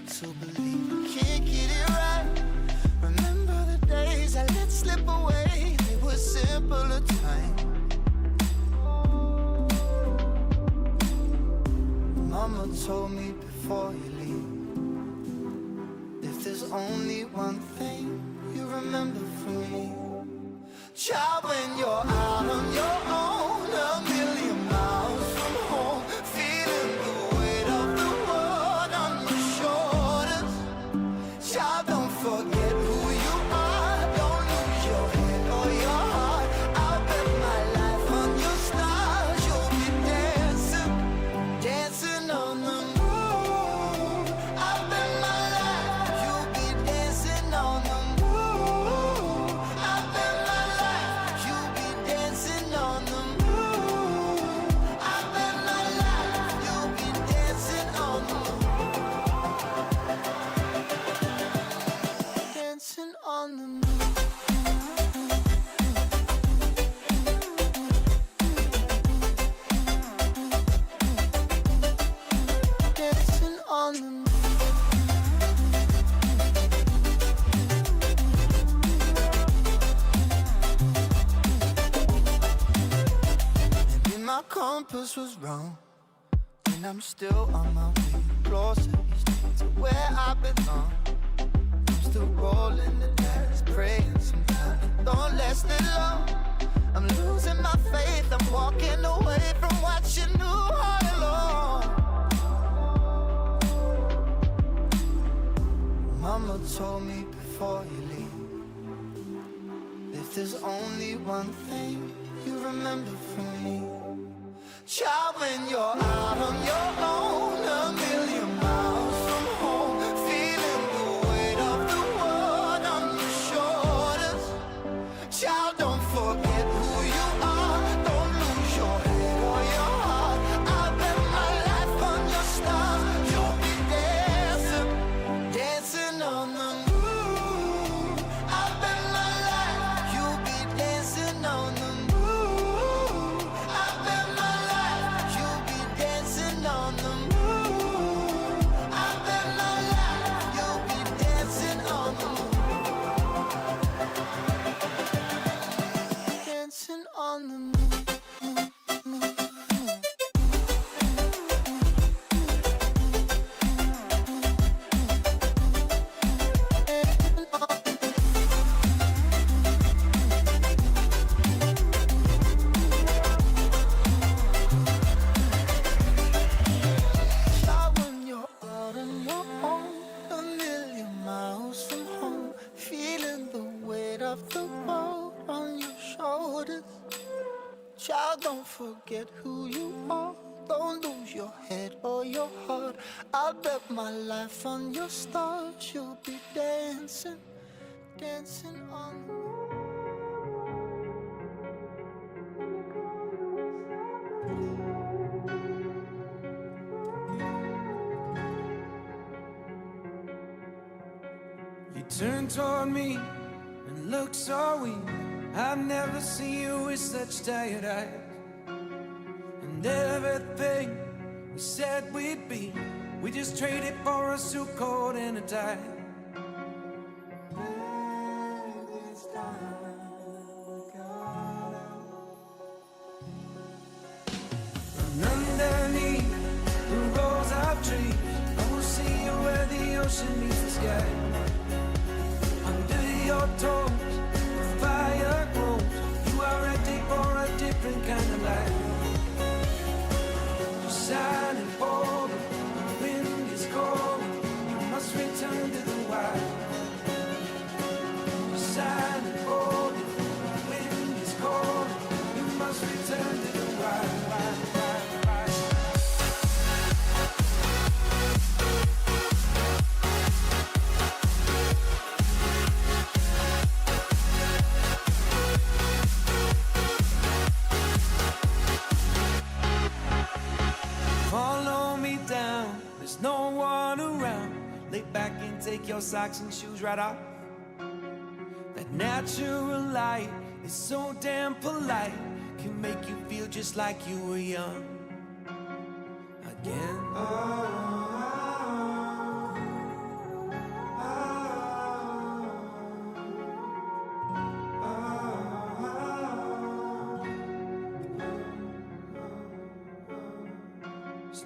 hard to believe I can't get it right. Remember the days I let slip away, they were simpler times. Mama told me before you leave, if there's only one thing you remember from me, child, when you're out on your own, a million miles from home, feeling the weight of the world on your shoulders. Child, don't forget who you are, don't lose your head or your heart. I'll bet my life on your stars, you'll be dancing, dancing on the moon. I'll bet my life, you'll be dancing on the moon. I'll bet my life, you'll be dancing on the moon. I'll bet my life, you'll be dancing on the moon. Dancing on the moon. Dancing on the moon. Maybe my compass was wrong, and I'm still on my way closer each day to where I belong. I'm still rolling the dice, praying sometimes it don't last that long. I'm losing my faith, I'm walking away from what you knew all along. Mama told me before you leave, if there's only one thing you remember from me, child, when you're out on your own, a million miles from home, feeling the weight of the world on your shoulders. Child, don't forget who you are, don't lose your head or your heart. I'll bet my life on your stars, you'll be dancing, dancing on the moon. I'll bet my life, you'll be dancing on the moon. I'll bet my life, you'll be dancing on the moon. I'll bet my life, you'll be dancing on the moon. Dancing on the moon. Child, when you're out on your own, a million miles from home, feeling the weight of the world on your shoulders. Child, don't forget who you are, don't lose your head or your heart. I'll bet my life on your stars, you'll be dancing, dancing on the moon. You turned toward me and looked so weak. I've never seen you with such tired eyes. And everything we said we'd be, we just traded for a suit coat and a tie. And underneath the rows of trees, I will see you where the ocean meets the sky. Under your toes, the fire grows. You are ready for a different kind of life. You're shining forward, the wind is cold. You must return to the wild. You're shining forward, the wind is cold. You must return to the wild. Follow me down, there's no one around. Lay back and take your socks and shoes right off. That natural light is so damn polite, can make you feel just like you were young again.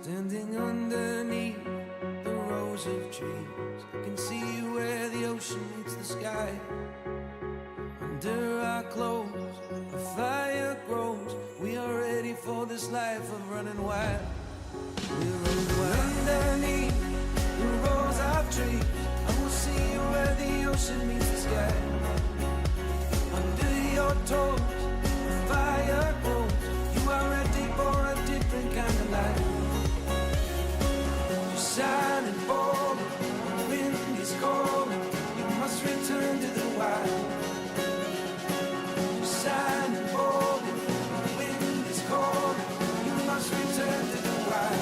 standing underneath the rows of trees. I can see where the ocean meets the sky. Under our clothes, a fire grows. We are ready for this life of running wild. We're running wild. Underneath the rows of trees, I will see you where the ocean meets the sky. Under your toes, the fire grows. You are ready for a different kind of life. You're shining bold, the wind is cold. You must return to the wild. You're shining bold, the wind is cold. You must return to the wild.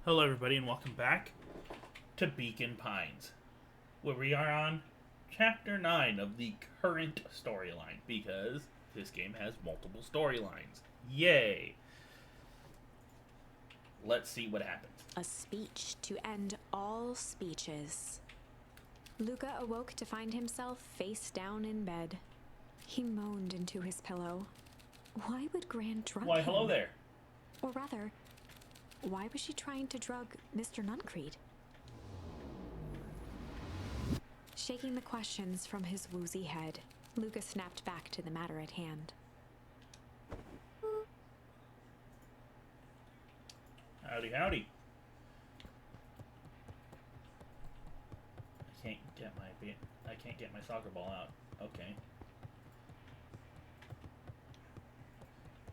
Hello, everybody, and welcome back to Beacon Pines, where we are on Chapter 9 of the current storyline, because this game has multiple storylines. Yay! Let's see what happens. A speech to end all speeches. Luca awoke to find himself face down in bed. He moaned into his pillow. Why would Gran drug Why, him? hello there. Or rather, why was she trying to drug Mr. Nuncreed? Shaking the questions from his woozy head, Luca snapped back to the matter at hand. Howdy, howdy. I can't get my soccer ball out. Okay.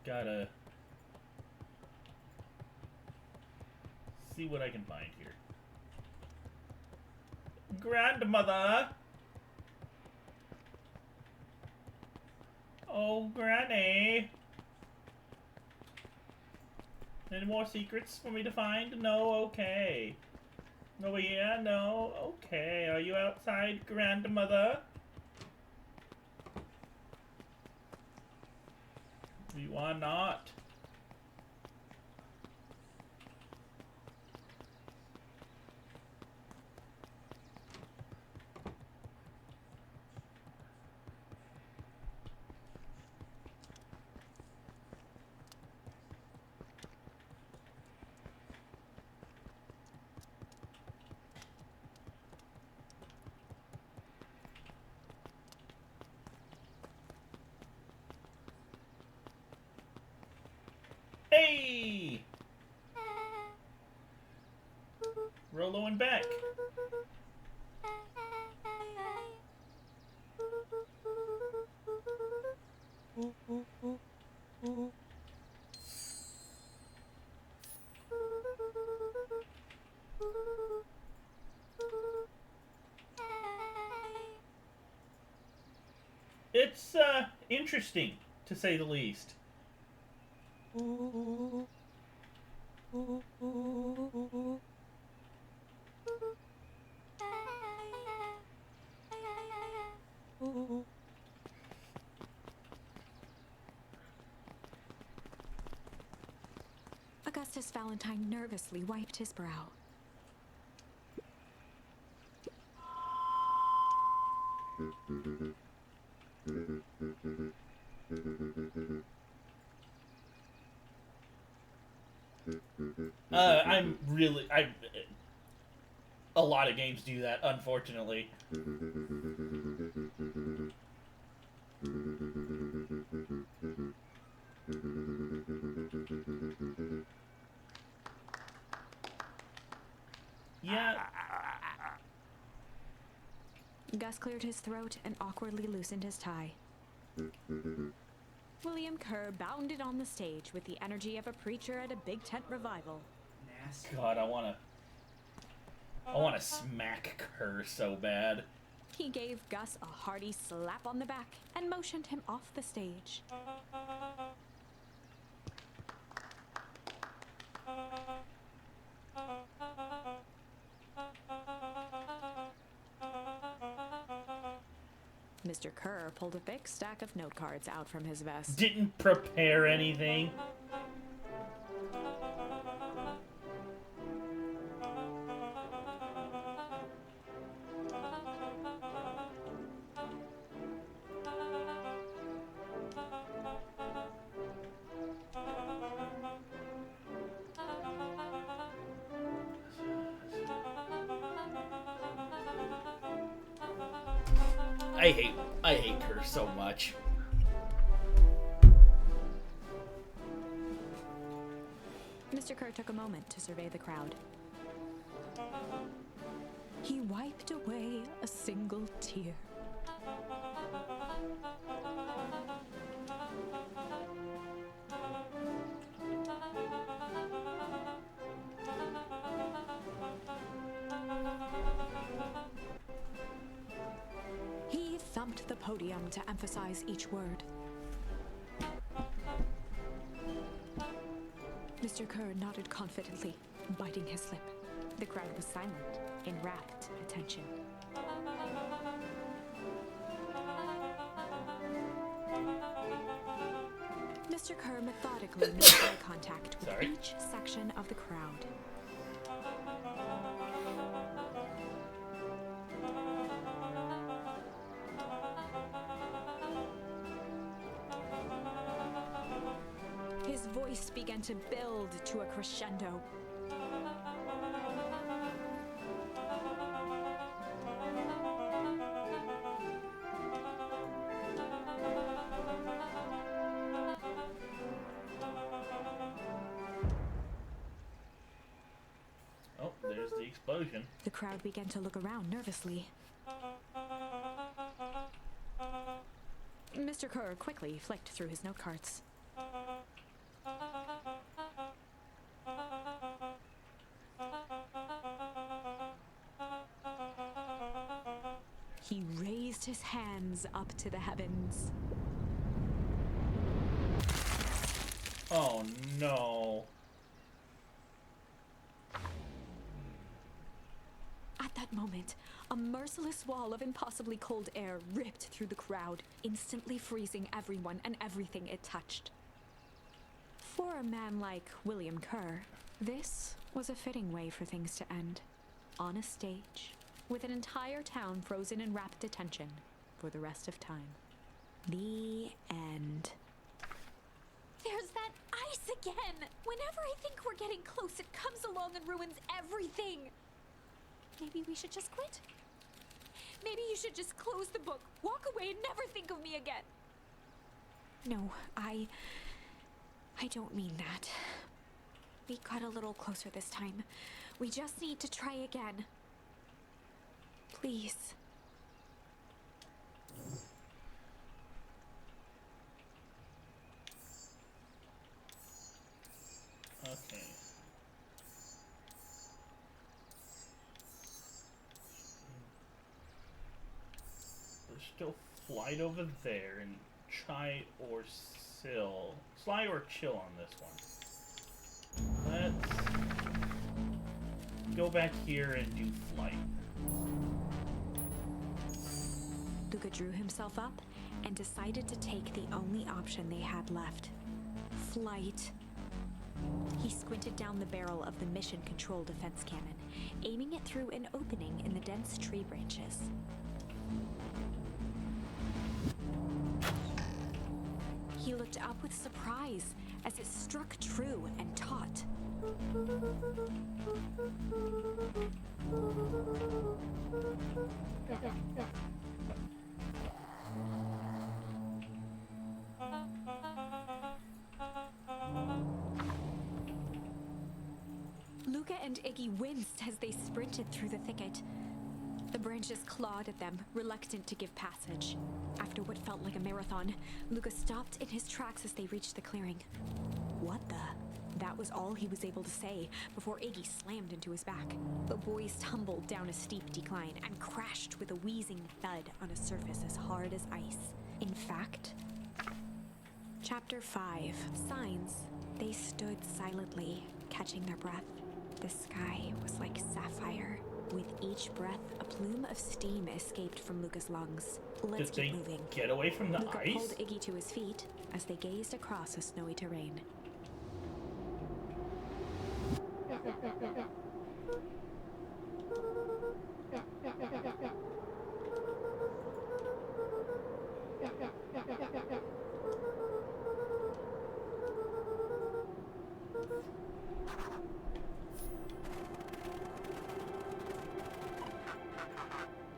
Gotta see what I can find here. Grandmother! Oh, Granny! Any more secrets for me to find? No? Okay. No, yeah, no? Okay. Are you outside, Grandmother? You are not. Hey! Rolo and Beck. It's, interesting, to say the least. Augustus Valentine nervously wiped his brow. A lot of games do that, unfortunately. Yeah. Gus cleared his throat and awkwardly loosened his tie. William Kerr bounded on the stage with the energy of a preacher at a big tent revival. God, I wanna smack Kerr so bad. He gave Gus a hearty slap on the back and motioned him off the stage. Mr. Kerr pulled a big stack of note cards out from his vest. Didn't prepare anything. I hate her so much. Mr. Kerr took a moment to survey the crowd. He wiped away a single tear. He thumped the podium to emphasize each word. Mr. Mr. Kerr nodded confidently, biting his lip. The crowd was silent, in rapt attention. Mr. Kerr methodically made eye contact with Sorry. each section of the crowd. His voice began to build to a crescendo. Oh, there's the explosion. The crowd began to look around nervously. Mr. Kerr quickly flicked through his note cards. He raised his hands up to the heavens. Oh no. At that moment, a merciless wall of impossibly cold air ripped through the crowd, instantly freezing everyone and everything it touched. For a man like William Kerr, this was a fitting way for things to end. On a stage, with an entire town frozen in rapt attention for the rest of time. The end. There's that ice again! Whenever I think we're getting close, it comes along and ruins everything! Maybe we should just quit? Maybe you should just close the book, walk away, and never think of me again. No, I don't mean that. We got a little closer this time. We just need to try again. Please. Okay. There's still flight over there and try or sill. Slide or chill on this one. Let's go back here and do flight. Luca drew himself up and decided to take the only option they had left. Flight. He squinted down the barrel of the mission control defense cannon, aiming it through an opening in the dense tree branches. He looked up with surprise as it struck true and taut. Luca and Iggy winced as they sprinted through the thicket. The branches clawed at them, reluctant to give passage. After what felt like a marathon, Luca stopped in his tracks as they reached the clearing. What the? That was all he was able to say before Iggy slammed into his back. The boys tumbled down a steep decline and crashed with a wheezing thud on a surface as hard as ice. In fact, Chapter 5, Signs. They stood silently, catching their breath. The sky was like sapphire. With each breath, a plume of steam escaped from Luca's lungs. Let's Did keep they moving. get away from the Luca ice? pulled Iggy to his feet as they gazed across a snowy terrain.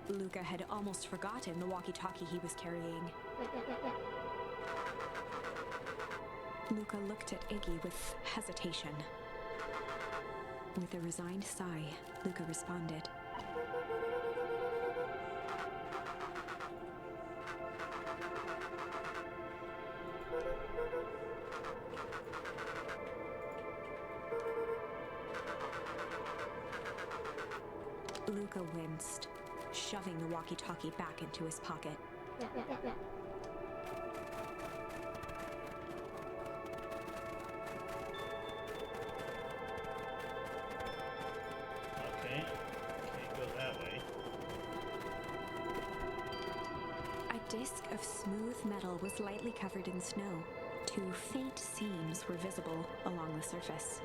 Luca had almost forgotten the walkie-talkie he was carrying. Luca looked at Iggy with hesitation. With a resigned sigh, Luca responded. Luca winced, shoving the walkie-talkie back into his pocket. disc of smooth metal was lightly covered in snow. Two faint seams were visible along the surface.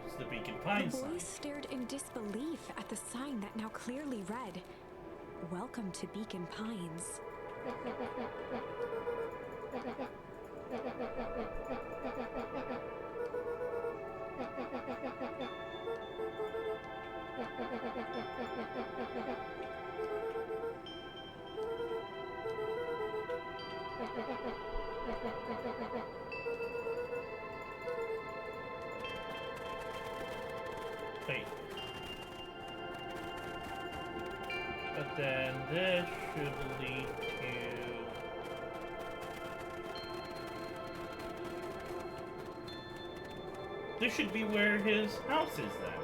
It's the Beacon The Pines boy sign. stared in disbelief at the sign that now clearly read, "Welcome to Beacon Pines." Wait. But then this should lead to... This should be where his house is then.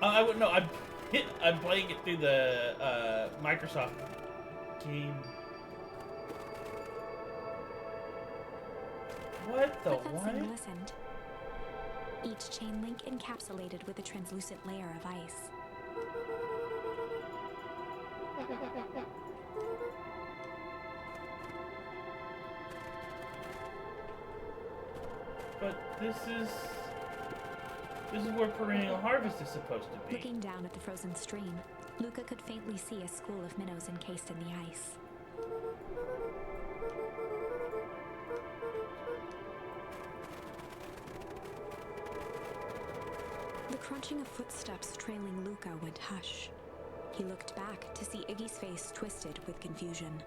I would know. I'm playing it through the Microsoft game. What the The fencing what? glistened. Each chain link encapsulated with a translucent layer of ice. But this is where perennial harvest is supposed to be. Looking down at the frozen stream, Luca could faintly see a school of minnows encased in the ice. The crunching of footsteps trailing Luca went hush. He looked back to see Iggy's face twisted with confusion.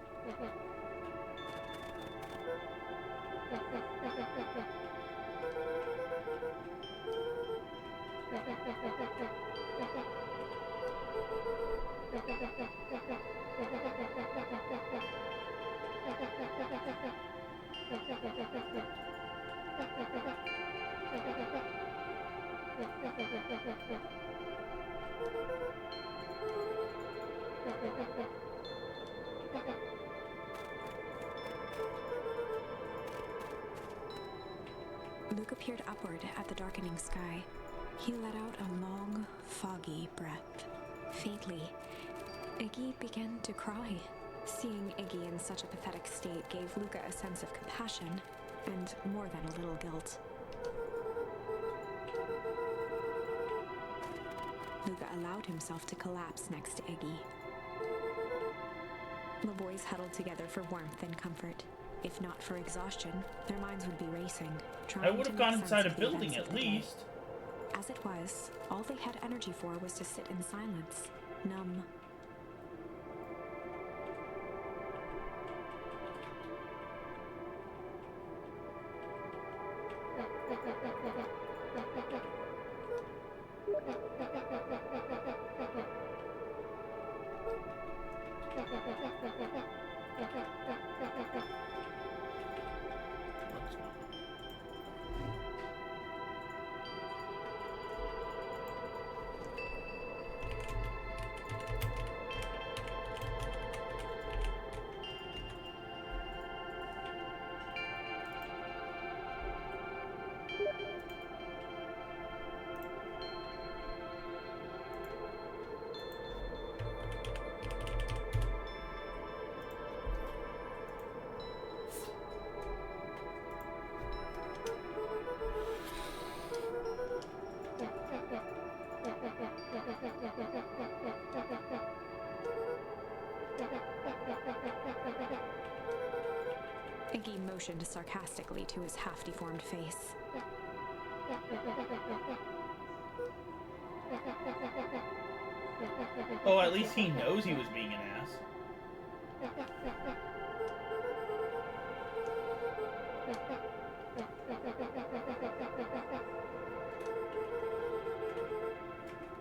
Luca peered upward at the darkening sky. He let out a long, foggy breath. Faintly, Iggy began to cry. Seeing Iggy in such a pathetic state gave Luca a sense of compassion and more than a little guilt. Luca allowed himself to collapse next to Iggy. The boys huddled together for warmth and comfort. If not for exhaustion, their minds would be racing. I trying would to have make gone sense inside a of the building events of at the day. least. As it was, all they had energy for was to sit in silence, numb. Iggy motioned sarcastically to his half-deformed face. Oh, at least he knows he was being an ass.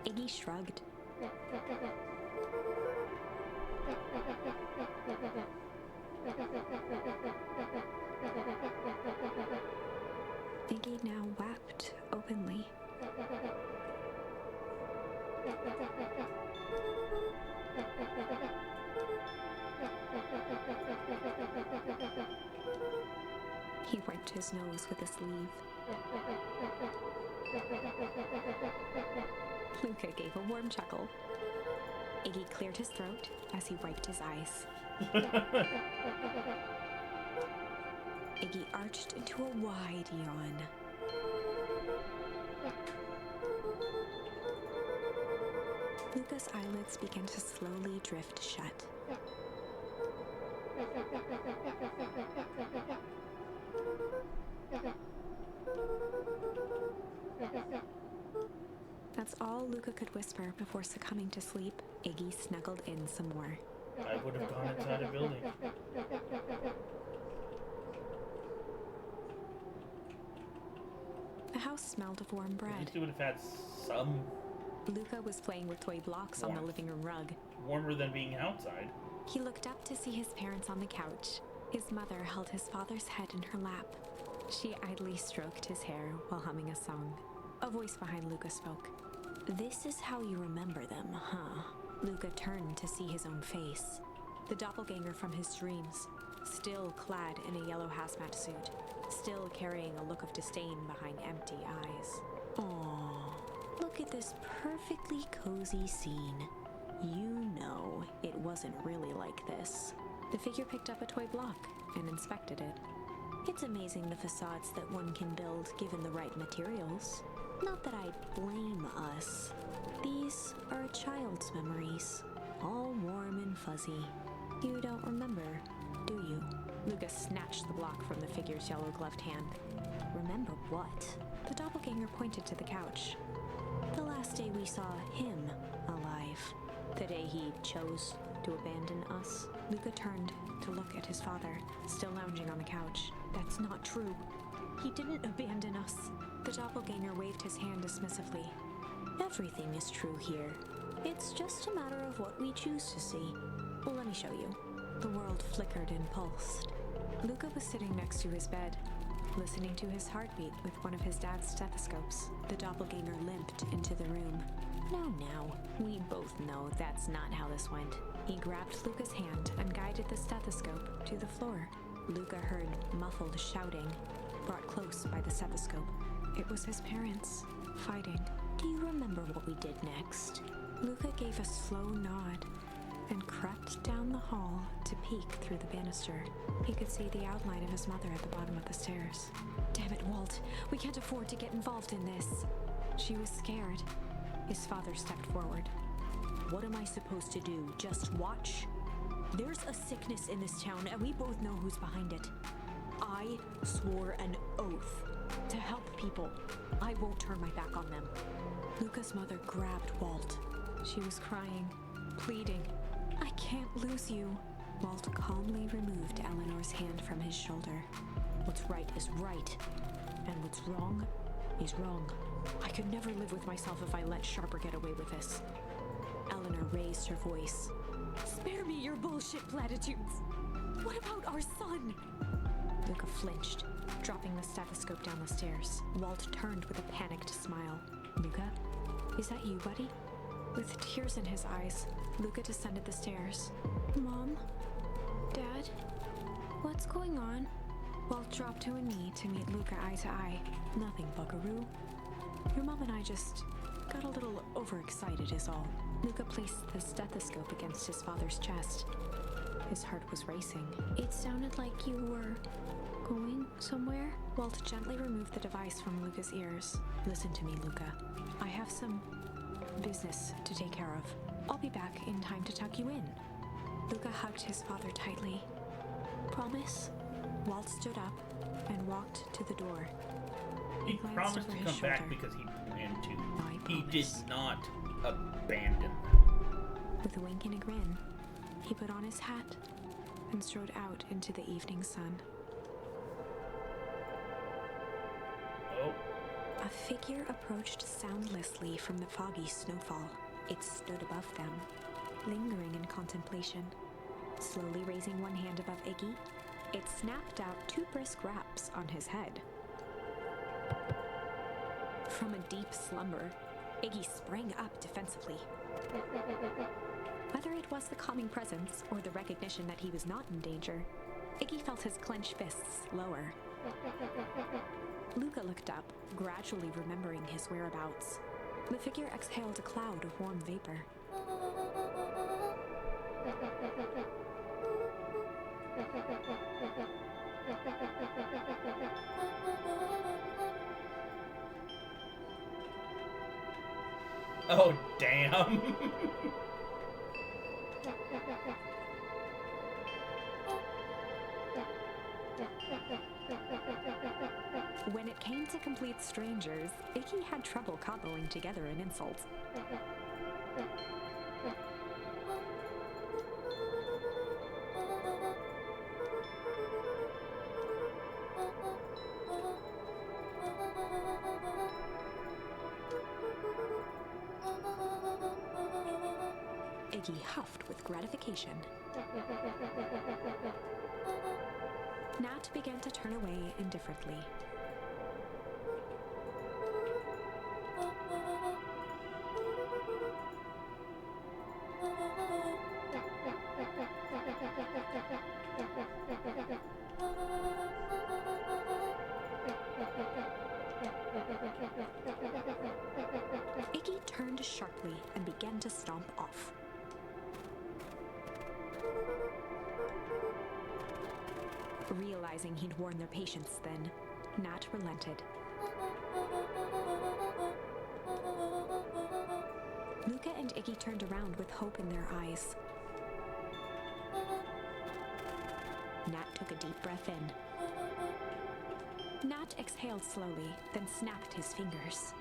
Iggy shrugged. Iggy now wept openly. He wiped his nose with a sleeve. Luca gave a warm chuckle. Iggy cleared his throat as he wiped his eyes. Iggy arched into a wide yawn. Luca's eyelids began to slowly drift shut. That's all Luca could whisper before succumbing to sleep. Iggy snuggled in some more. I would have gone inside a building. The house smelled of warm At bread. least it would have had some Luca was playing with toy blocks on the Warmth. living room rug. warmer than being outside. He looked up to see his parents on the couch. His mother held his father's head in her lap. She idly stroked his hair while humming a song. A voice behind Luca spoke. "This is how you remember them, huh?" Luca turned to see his own face. The doppelganger from his dreams, still clad in a yellow hazmat suit, still carrying a look of disdain behind empty eyes. Aww, look at this perfectly cozy scene. You know it wasn't really like this. The figure picked up a toy block and inspected it. It's amazing the facades that one can build given the right materials. Not that I blame us. These are a child's memories, all warm and fuzzy. You don't remember, do you? Lucas snatched the block from the figure's yellow-gloved hand. Remember what? The doppelganger pointed to the couch. The last day we saw him alive. The day he chose to abandon us. Luca turned to look at his father, still lounging on the couch. That's not true. He didn't abandon us. The doppelganger waved his hand dismissively. Everything is true here. It's just a matter of what we choose to see. Well, let me show you. The world flickered and pulsed. Luca was sitting next to his bed, listening to his heartbeat with one of his dad's stethoscopes. The doppelganger limped into the room. Now, we both know that's not how this went. He grabbed Luca's hand and guided the stethoscope to the floor. Luca heard muffled shouting, brought close by the stethoscope. It was his parents, fighting. Do you remember what we did next? Luca gave a slow nod and crept down the hall to peek through the banister. He could see the outline of his mother at the bottom of the stairs. Damn it, Walt. We can't afford to get involved in this. She was scared. His father stepped forward. What am I supposed to do? Just watch? There's a sickness in this town, and we both know who's behind it. I swore an oath to help people. I won't turn my back on them. Luca's mother grabbed Walt. She was crying, pleading. I can't lose you. Walt calmly removed Eleanor's hand from his shoulder. What's right is right, and what's wrong is wrong. I could never live with myself if I let Sharper get away with this. Eleanor raised her voice. Spare me your bullshit platitudes. What about our son? Luca flinched, dropping the stethoscope down the stairs. Walt turned with a panicked smile. Luca, is that you, buddy? With tears in his eyes, Luca descended the stairs. Mom? Dad? What's going on? Walt dropped to a knee to meet Luca eye to eye. Nothing, buckaroo. Your mom and I just got a little overexcited is all. Luca placed the stethoscope against his father's chest. His heart was racing. It sounded like you were going somewhere? Walt gently removed the device from Luca's ears. Listen to me, Luca. I have some business to take care of. I'll be back in time to tuck you in. Luca hugged his father tightly. Promise? Walt stood up and walked to the door. He glanced promised over to his come back shoulder. because he planned to. I He did promise. not abandon them. With a wink and a grin, he put on his hat and strode out into the evening sun. Oh, A figure approached soundlessly from the foggy snowfall. It stood above them, lingering in contemplation. Slowly raising one hand above Iggy, it snapped out 2 brisk raps on his head. From a deep slumber, Iggy sprang up defensively. Whether it was the calming presence or the recognition that he was not in danger, Iggy felt his clenched fists lower. Luca looked up, gradually remembering his whereabouts. The figure exhaled a cloud of warm vapor. oh, damn. When it came to complete strangers, Iggy had trouble cobbling together an insult. Iggy huffed with gratification. Nat began to turn away indifferently. Iggy turned sharply and began to stomp off. Realizing he'd worn their patience then, Nat relented. Luca and Iggy turned around with hope in their eyes. Nat took a deep breath in. Nat exhaled slowly, then snapped his fingers.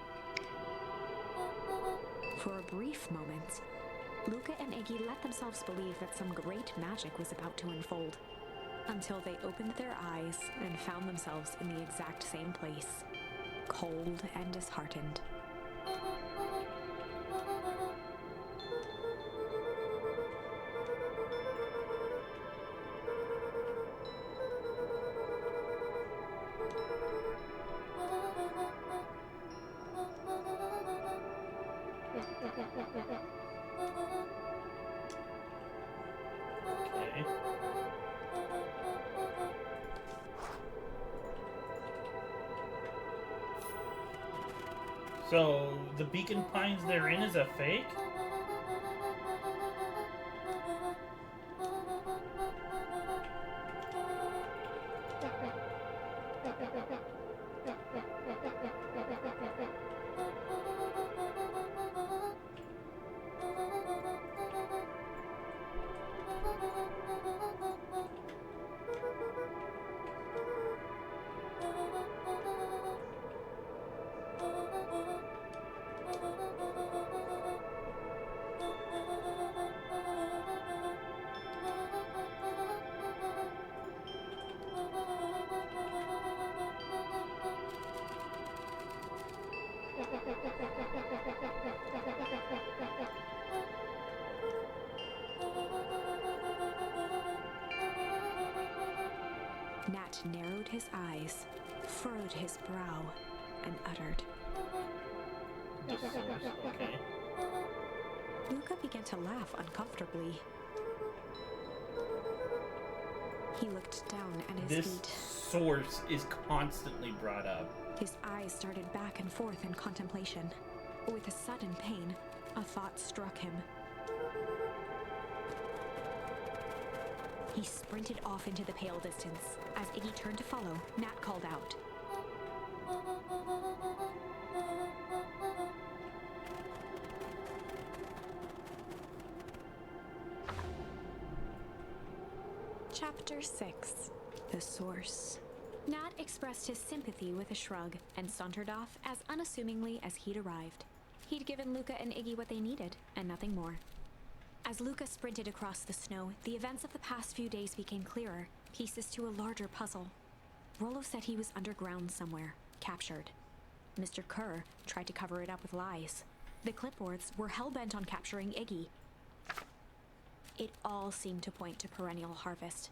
For a brief moment, Luca and Iggy let themselves believe that some great magic was about to unfold, until they opened their eyes and found themselves in the exact same place, cold and disheartened. Okay. So, the Beacon Pines they're in is a fake? Nat narrowed his eyes, furrowed his brow, and uttered. The source, okay. Luca began to laugh uncomfortably. He looked down at his This feet. source is constantly brought up. His eyes started back and forth in contemplation. With a sudden pain, a thought struck him. He sprinted off into the pale distance. As Iggy turned to follow, Nat called out. Chapter 6. The source. Nat expressed his sympathy with a shrug and sauntered off as unassumingly as he'd arrived. He'd given Luca and Iggy what they needed, and nothing more. As Luca sprinted across the snow, the events of the past few days became clearer, pieces to a larger puzzle. Rollo said he was underground somewhere, captured. Mr. Kerr tried to cover it up with lies. The clipboards were hell-bent on capturing Iggy. It all seemed to point to Perennial Harvest.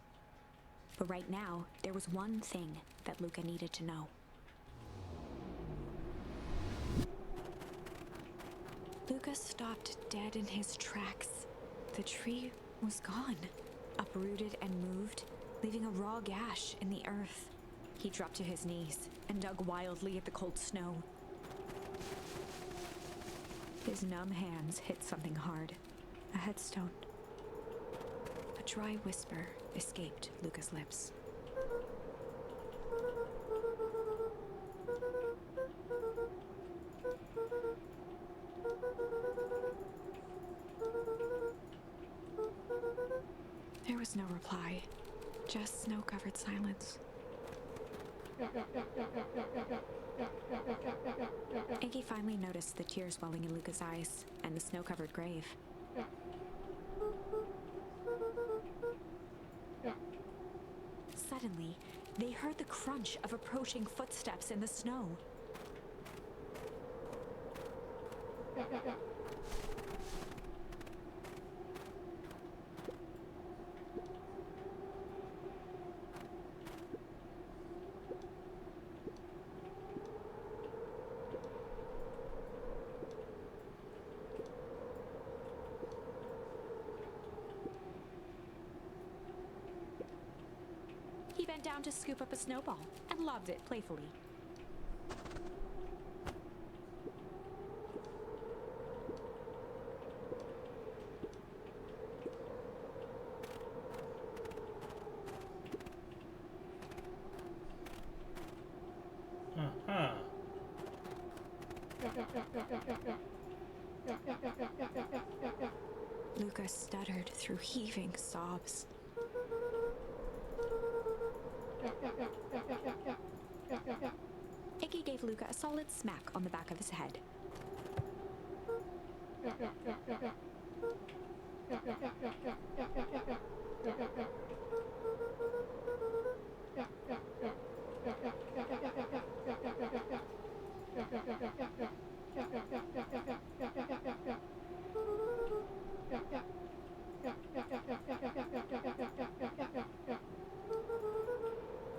But right now, there was one thing that Luca needed to know. Luca stopped dead in his tracks. The tree was gone, uprooted and moved, leaving a raw gash in the earth. He dropped to his knees and dug wildly at the cold snow. His numb hands hit something hard, a headstone. A dry whisper escaped Luca's lips. There was no reply, just snow-covered silence. Iggy finally noticed the tears welling in Luca's eyes and the snow-covered grave. Suddenly, they heard the crunch of approaching footsteps in the snow. He bent down to scoop up a snowball and lobbed it playfully. Uh-huh. Luca stuttered through heaving sobs. Iggy gave Luca a solid smack on the back of his head.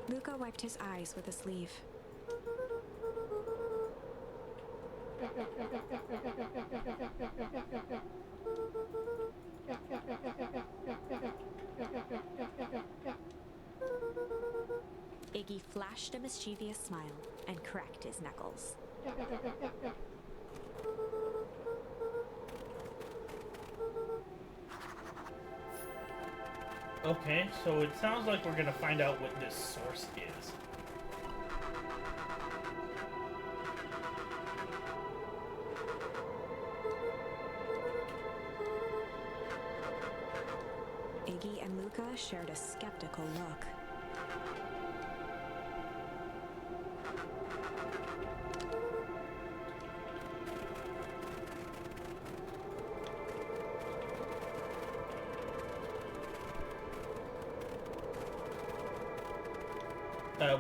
Luca wiped his eyes with a sleeve. Iggy flashed a mischievous smile and cracked his knuckles. Okay, so it sounds like we're gonna find out what this source is. Iggy and Luca shared a skeptical look.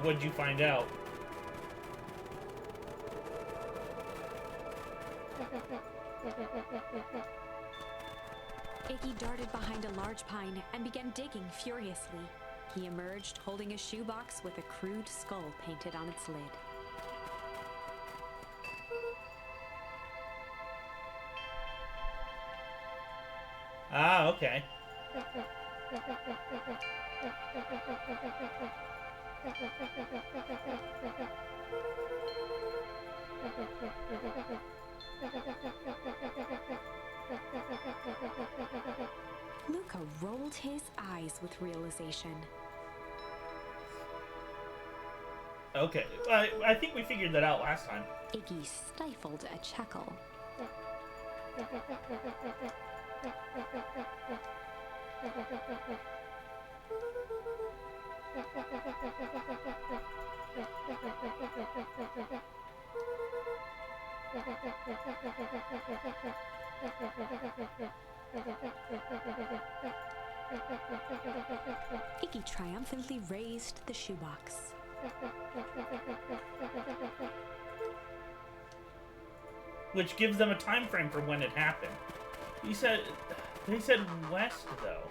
What'd you find out? Iggy darted behind a large pine and began digging furiously. He emerged holding a shoebox with a crude skull painted on its lid. Ah, okay. Luca rolled his eyes with realization. Okay, I think we figured that out last time. Iggy stifled a chuckle. Iggy triumphantly raised the shoebox. Which gives them a time frame for when it happened. They said west though.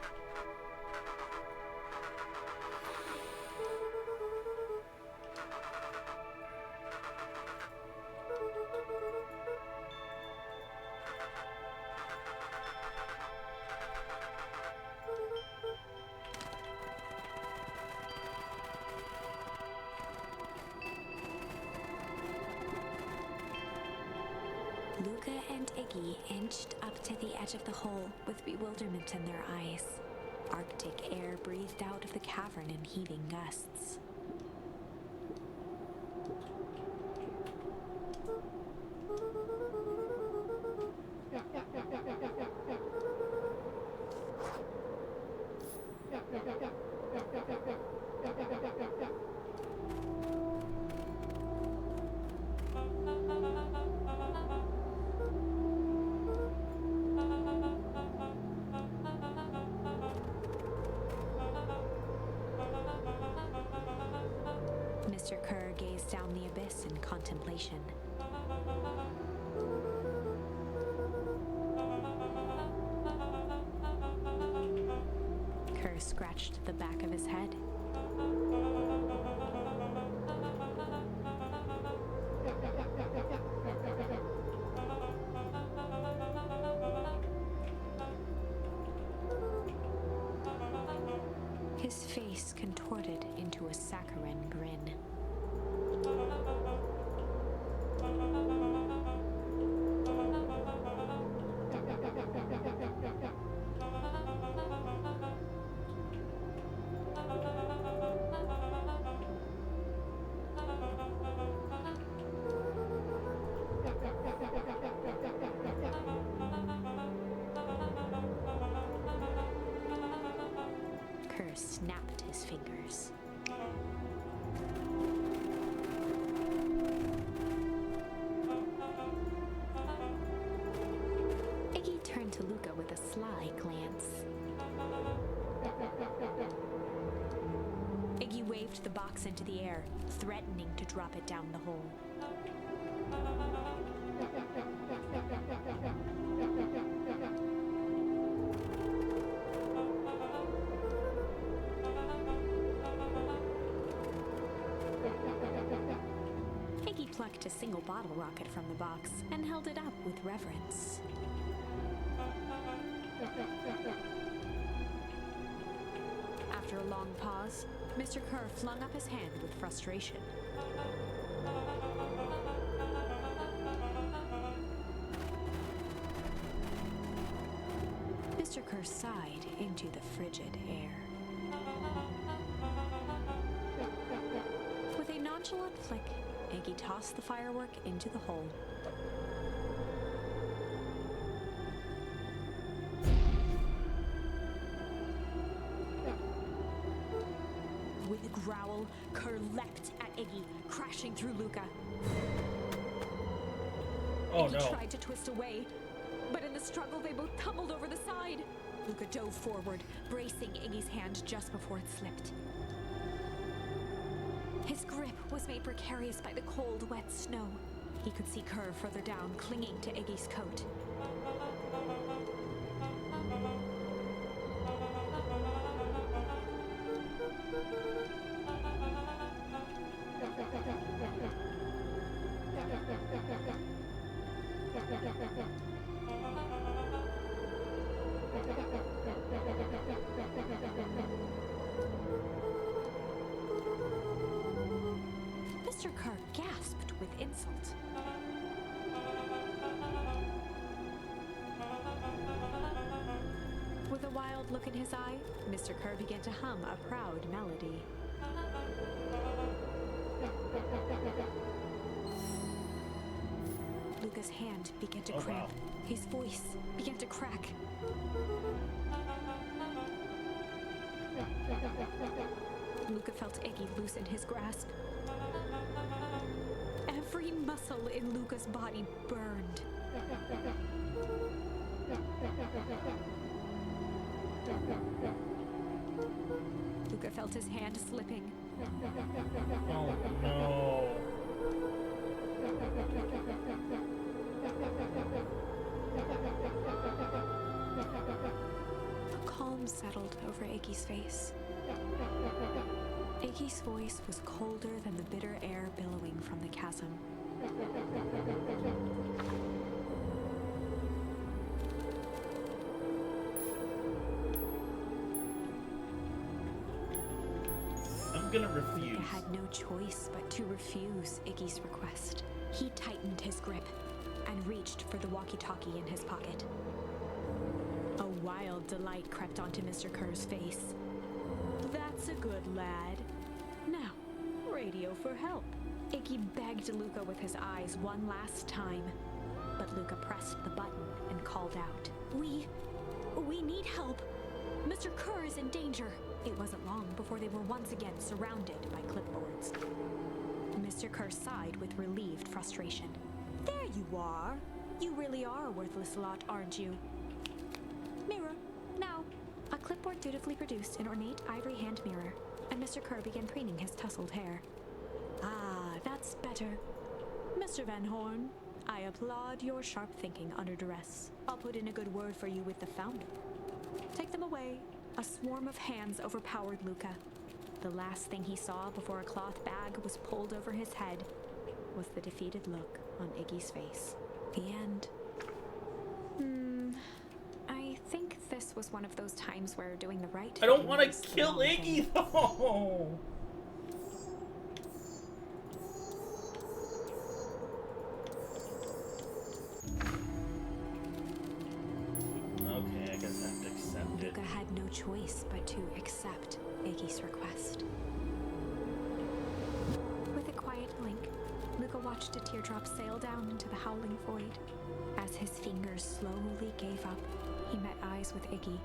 Luca and Iggy inched up to the edge of the hole with bewilderment in their eyes. Arctic air breathed out of the cavern in heaving gusts. Mr. Kerr gazed down the abyss in contemplation. Kerr scratched the back of his head. His face contorted into a saccharine grin. Kerr snapped his fingers. Iggy turned to Luca with a sly glance. Iggy waved the box into the air, threatening to drop it down the hole. Iggy plucked a single bottle rocket from the box and held it up with reverence. After a long pause, Mr. Kerr flung up his hand with frustration. Mr. Kerr sighed into the frigid air. With a nonchalant flick, Iggy tossed the firework into the hole. With a growl, Kerr leapt at Iggy, crashing through Luca. Oh Iggy no. tried to twist away, but in the struggle they both tumbled over the side. Luca dove forward, bracing Iggy's hand just before it slipped. His grip was made precarious by the cold, wet snow. He could see Kerr further down, clinging to Iggy's coat. Mr. Kerr gasped with insult. With a wild look in his eye, Mr. Kerr began to hum a proud melody. Luca's hand began to cramp. Wow. His voice began to crack. Luca felt Iggy loosen his grasp. Every muscle in Luca's body burned. Luca felt his hand slipping. Oh no. A calm settled over Iggy's face. Iggy's voice was colder than the bitter air billowing from the chasm. I'm gonna refuse. Luca had no choice but to refuse Iggy's request. He tightened his grip and reached for the walkie-talkie in his pocket. A wild delight crept onto Mr. Kerr's face. That's a good lad. Now, radio for help. Iggy begged Luca with his eyes one last time, but Luca pressed the button and called out. We need help. Mr. Kerr is in danger. It wasn't long before they were once again surrounded by clipboards. Mr. Kerr sighed with relieved frustration. There you are. You really are a worthless lot, aren't you? Mirror, now. A clipboard dutifully produced an ornate ivory hand mirror, and Mr. Kerr began preening his tousled hair. Ah, that's better. Mr. Van Horn, I applaud your sharp thinking under duress. I'll put in a good word for you with the founder. Take them away. A swarm of hands overpowered Luca. The last thing he saw before a cloth bag was pulled over his head was the defeated look on Iggy's face. The end. I think this was one of those times where doing the right I don't thing want was to the kill wrong thing. Iggy though. Okay, I guess I have to accept it. Luca had no choice but to accept Iggy's request. With a quiet blink, Luca watched a teardrop sail down into the howling void. As his fingers slowly gave up, he met eyes with Iggy.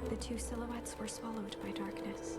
The two silhouettes were swallowed by darkness.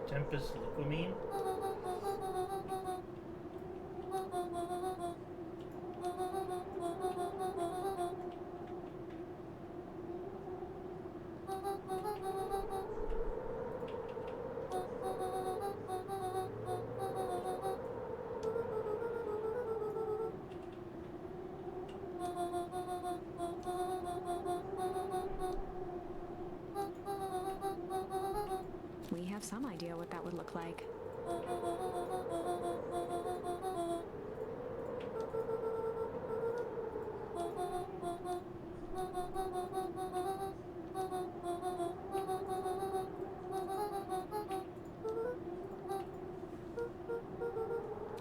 Tempest Liquamine? We have some idea what that would look like.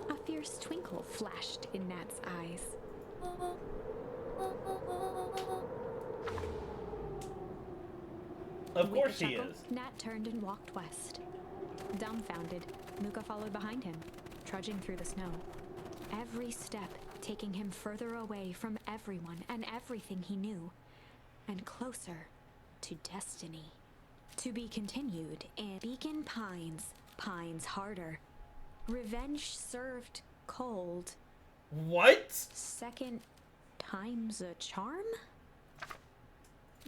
A fierce twinkle flashed in Nat's eyes. Of With a course he chuckle, is. Nat turned and walked west. Dumbfounded, Luca followed behind him, trudging through the snow. Every step taking him further away from everyone and everything he knew, and closer to destiny. To be continued in Beacon Pines, Pines Harder. Revenge served cold. What? Second time's a charm?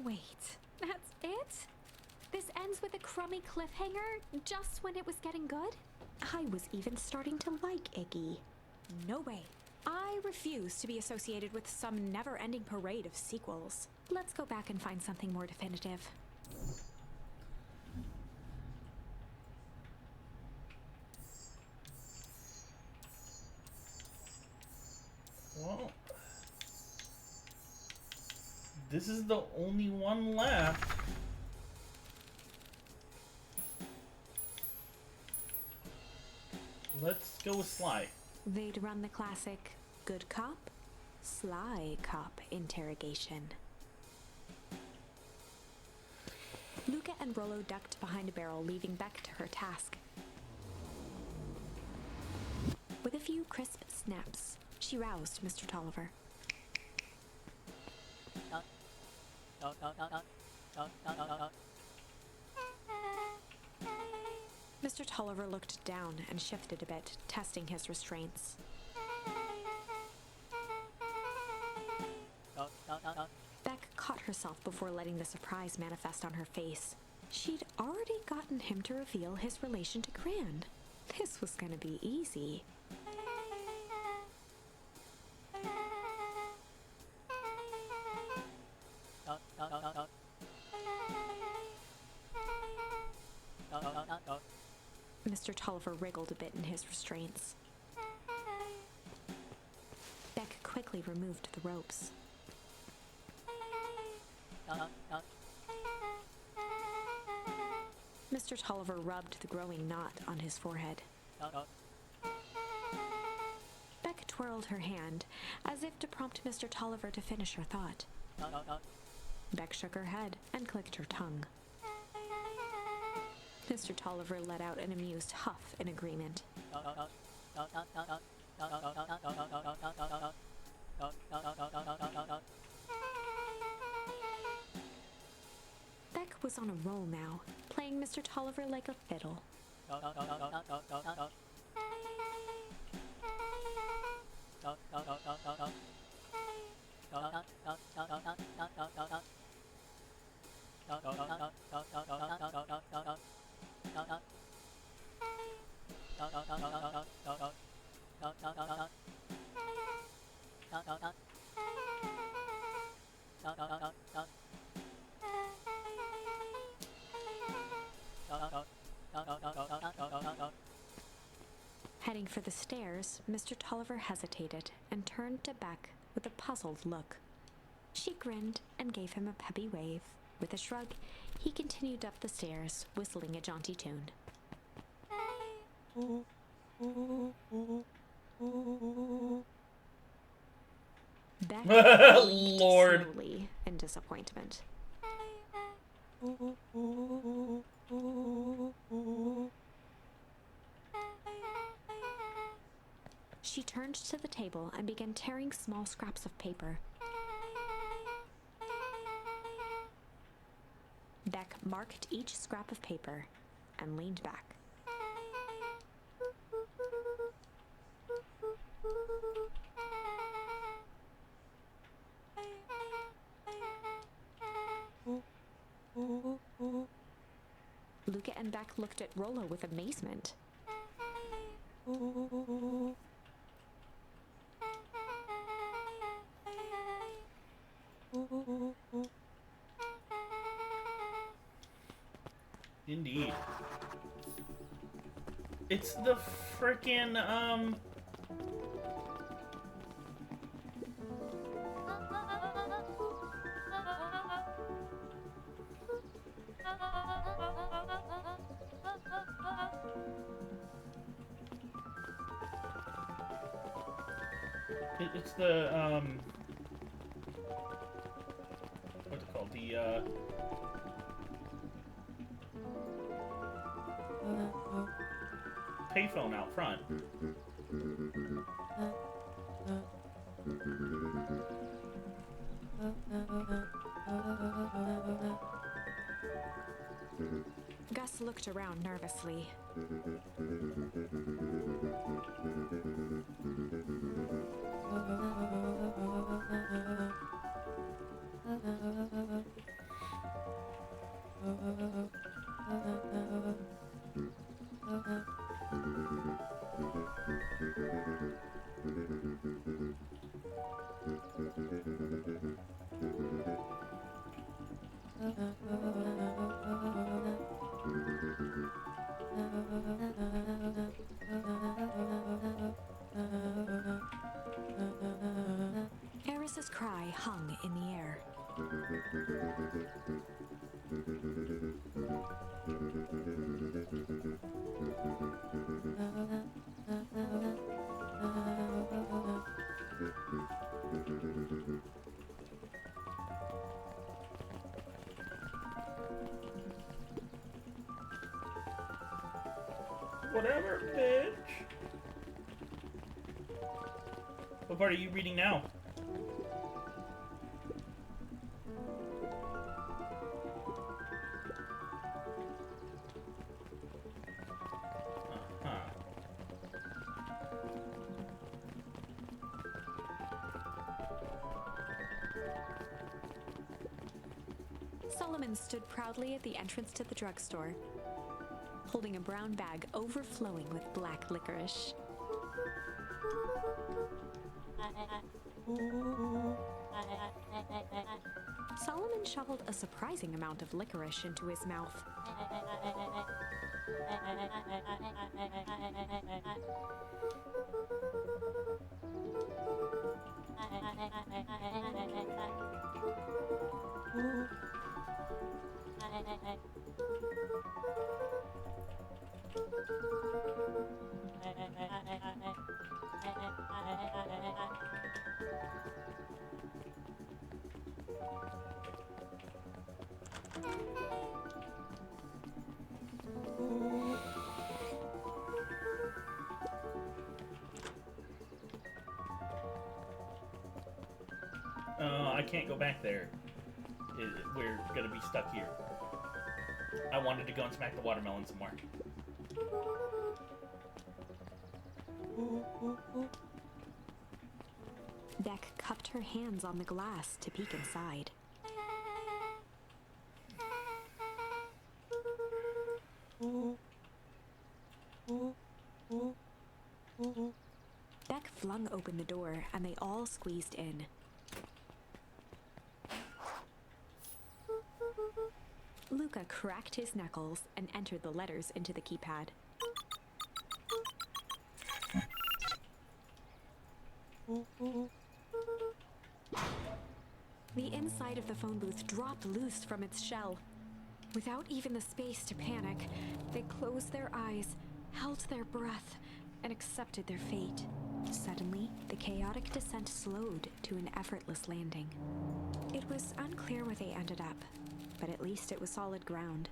Wait, that's it? This ends with a crummy cliffhanger just when it was getting good? I was even starting to like Iggy. No way. I refuse to be associated with some never-ending parade of sequels. Let's go back and find something more definitive. Well, this is the only one left. Let's go with Sly. They'd run the classic good cop, sly cop interrogation. Luca and Rollo ducked behind a barrel, leaving Beck to her task. With a few crisp snaps, she roused Mr. Tolliver. Mr. Tolliver looked down and shifted a bit, testing his restraints. Beck caught herself before letting the surprise manifest on her face. She'd already gotten him to reveal his relation to Gran. This was gonna be easy. Mr. Tolliver wriggled a bit in his restraints. Beck quickly removed the ropes. Mr. Tolliver rubbed the growing knot on his forehead. Beck twirled her hand, as if to prompt Mr. Tolliver to finish her thought. Beck shook her head and clicked her tongue. Mr. Tolliver let out an amused huff in agreement. Beck was on a roll now, playing Mr. Tolliver like a fiddle. Heading for the stairs, Mr. Tolliver hesitated and turned to Beck with a puzzled look. She grinned and gave him a peppy wave. With a shrug, he continued up the stairs, whistling a jaunty tune. Beck blinked Lord. slowly in disappointment. She turned to the table and began tearing small scraps of paper. Beck marked each scrap of paper and leaned back. Luca and Beck looked at Rollo with amazement. Indeed. It's the frickin', it's the, what's it called? The, payphone out front. Gus looked around nervously. Eris's cry hung in the air. Whatever, bitch. What part are you reading now? Uh-huh. Solomon stood proudly at the entrance to the drugstore, holding a brown bag overflowing with black licorice. Solomon shoveled a surprising amount of licorice into his mouth. I can't go back there. We're gonna be stuck here. I wanted to go and smack the watermelon some more. Beck cupped her hands on the glass to peek inside. Beck flung open the door and they all squeezed in. Luca cracked his knuckles and entered the letters into the keypad. The inside of the phone booth dropped loose from its shell. Without even the space to panic, they closed their eyes, held their breath, and accepted their fate. Suddenly, the chaotic descent slowed to an effortless landing. It was unclear where they ended up, but at least it was solid ground.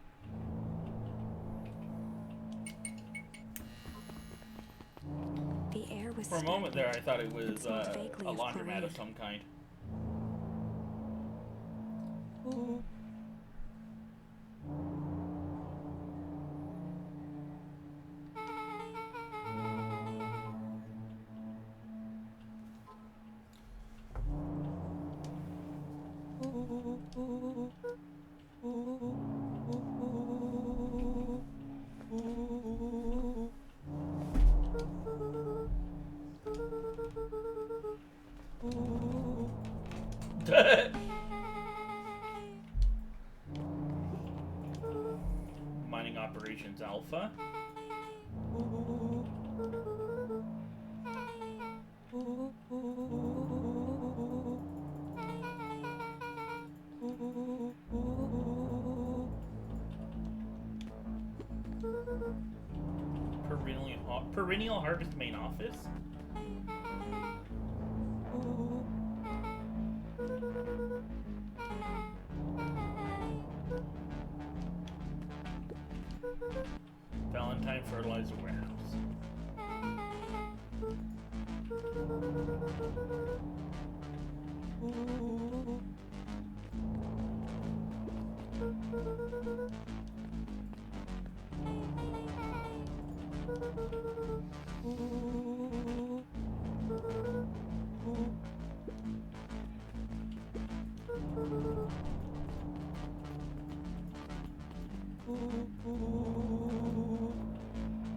The air was For a moment there, I thought it was smelled a vaguely of laundromat of parade. some kind. Mining Operations Alpha. Perennial Harvest Main Office. Valentine Fertilizer Warehouse.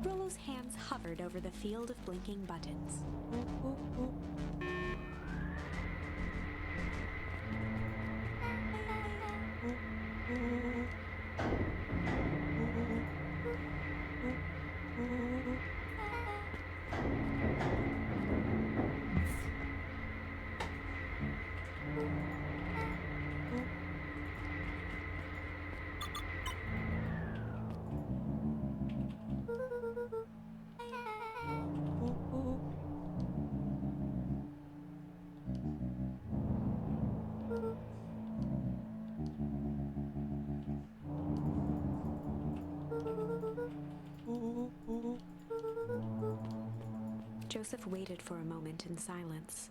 Rollo's hands hovered over the field of blinking buttons. Joseph waited for a moment in silence.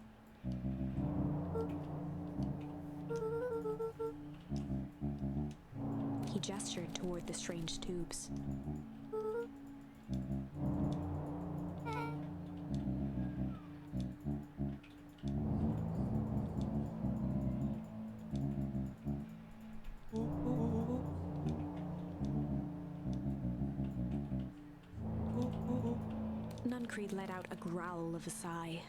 He gestured toward the strange tubes. Nuncreed let out a growl of a sigh.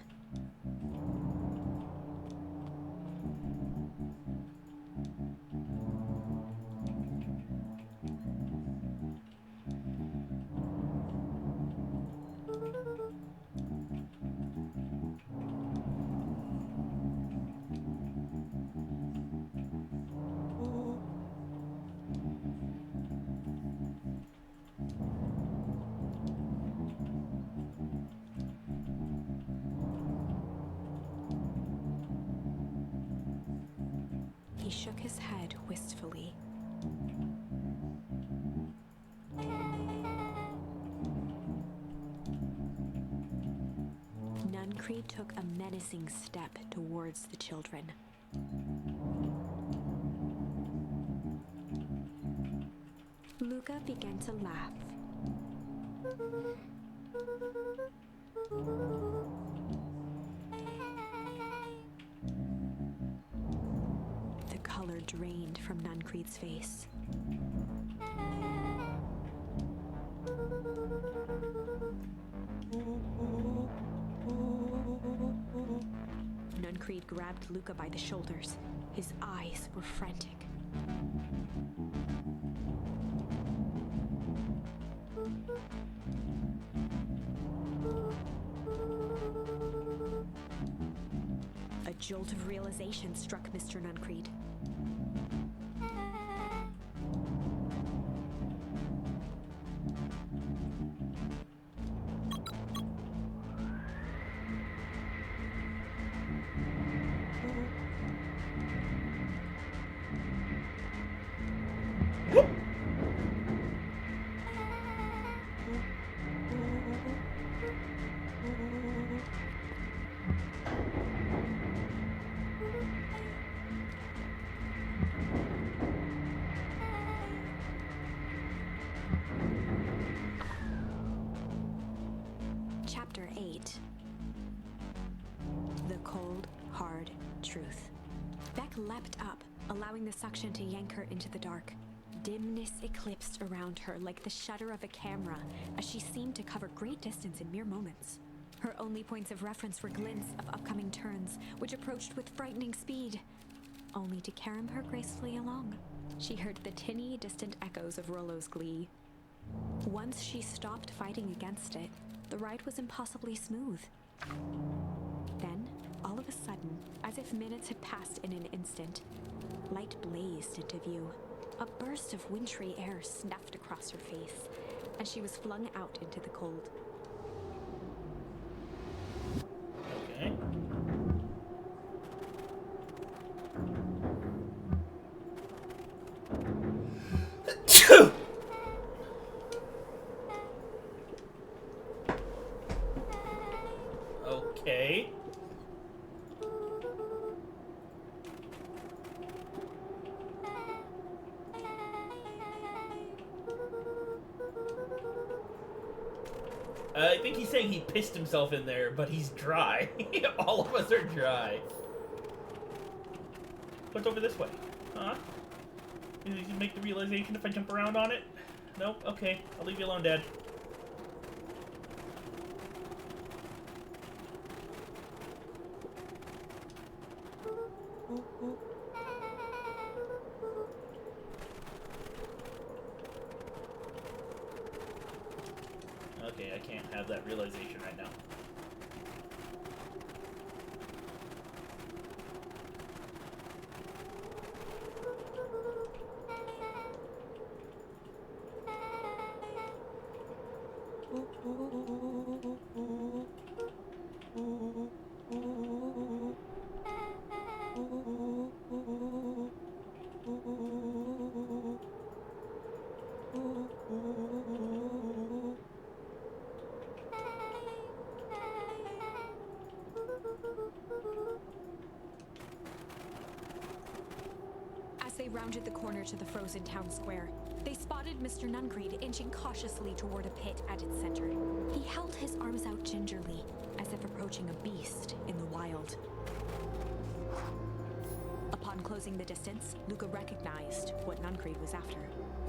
He shook his head wistfully. Nuncreed took a menacing step towards the children. Luca began to laugh. The color drained from Nuncreed's face. Nuncreed grabbed Luca by the shoulders. His eyes were frantic. A jolt of realization struck Mr. Nuncreed. Chapter 8. The Cold, Hard Truth. Beck leapt up, allowing the suction to yank her into the dark. Dimness eclipsed around her like the shutter of a camera, as she seemed to cover great distance in mere moments. Her only points of reference were glints of upcoming turns, which approached with frightening speed, only to carom her gracefully along. She heard the tinny, distant echoes of Rollo's glee. Once she stopped fighting against it, the ride was impossibly smooth. Then, all of a sudden, as if minutes had passed in an instant, light blazed into view. A burst of wintry air snuffed across her face, and she was flung out into the cold. Okay. Okay. I think he's saying he pissed himself in there, but he's dry. All of us are dry. What's over this way? Huh? Is he gonna make the realization if I jump around on it? Nope. Okay, I'll leave you alone, Dad. Okay, I can't have that realization right now. As they rounded the corner to the frozen town square, they spotted Mr. Nuncreed inching cautiously toward a pit at its center. He held his arms out gingerly, as if approaching a beast in the wild. Upon closing the distance, Luca recognized what Nuncreed was after.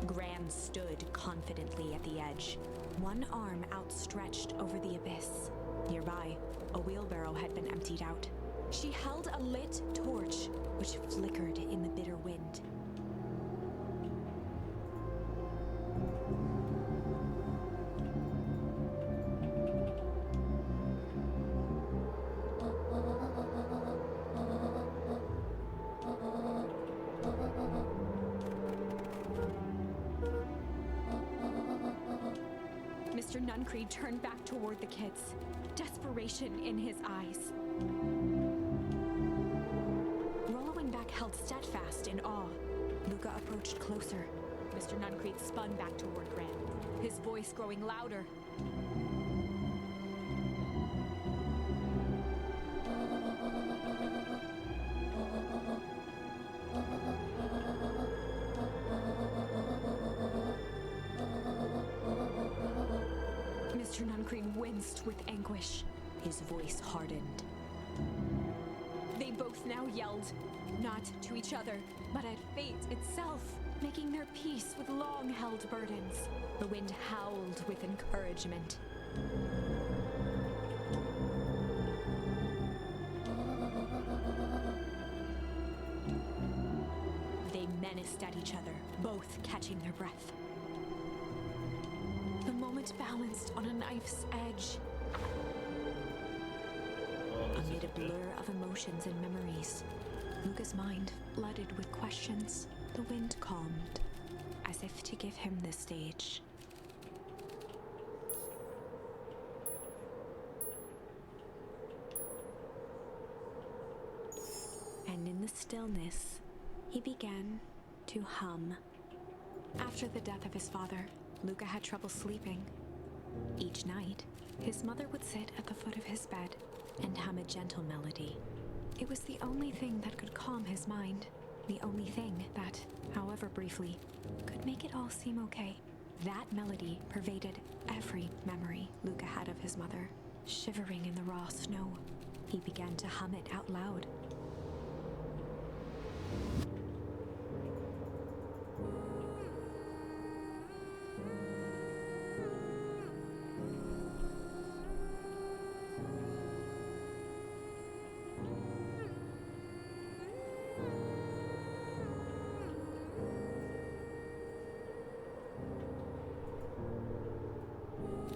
Gran stood confidently at the edge, one arm outstretched over the abyss. Nearby, a wheelbarrow had been emptied out. She held a lit torch, which flickered in the bitter wind. Mr. Nuncreed turned back toward the kids, desperation in his eyes. Rollo and Beck held steadfast in awe. Luca approached closer. Mr. Nuncreed spun back toward Gran, his voice growing louder. Mr. Nuncreed winced with anguish. His voice hardened. They both now yelled, not to each other, but at fate itself, making their peace with long-held burdens. The wind howled with encouragement. They menaced at each other, both catching their breath. The moment balanced on a knife's edge. Amid a blur of emotions and memories, Luca's mind flooded with questions. The wind calmed, as if to give him the stage. And in the stillness, he began to hum. After the death of his father, Luca had trouble sleeping. Each night, his mother would sit at the foot of his bed and hum a gentle melody. It was the only thing that could calm his mind, the only thing that, however briefly, could make it all seem okay. That melody pervaded every memory Luca had of his mother. Shivering in the raw snow, he began to hum it out loud.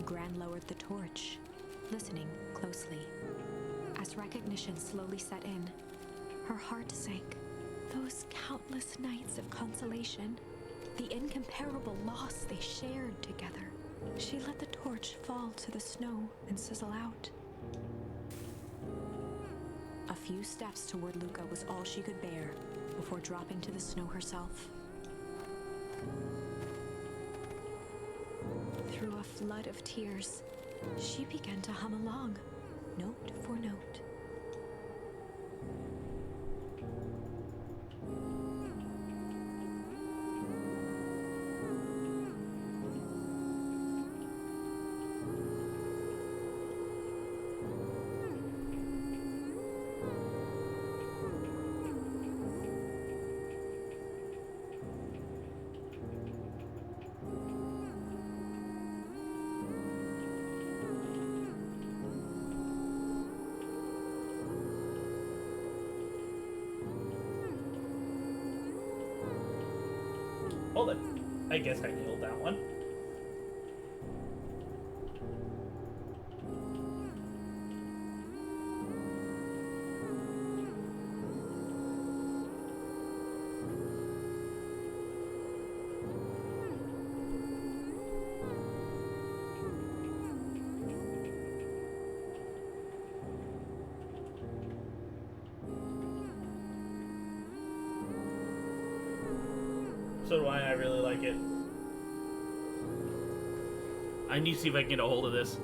Gran lowered the torch, listening closely. As recognition slowly set in, her heart sank. Those countless nights of consolation, the incomparable loss they shared together. She let the torch fall to the snow and sizzle out. A few steps toward Luca was all she could bear before dropping to the snow herself. Through a flood of tears, she began to hum along, note for note. I guess I nailed that one. So do I really like it. I need to see if I can get a hold of this.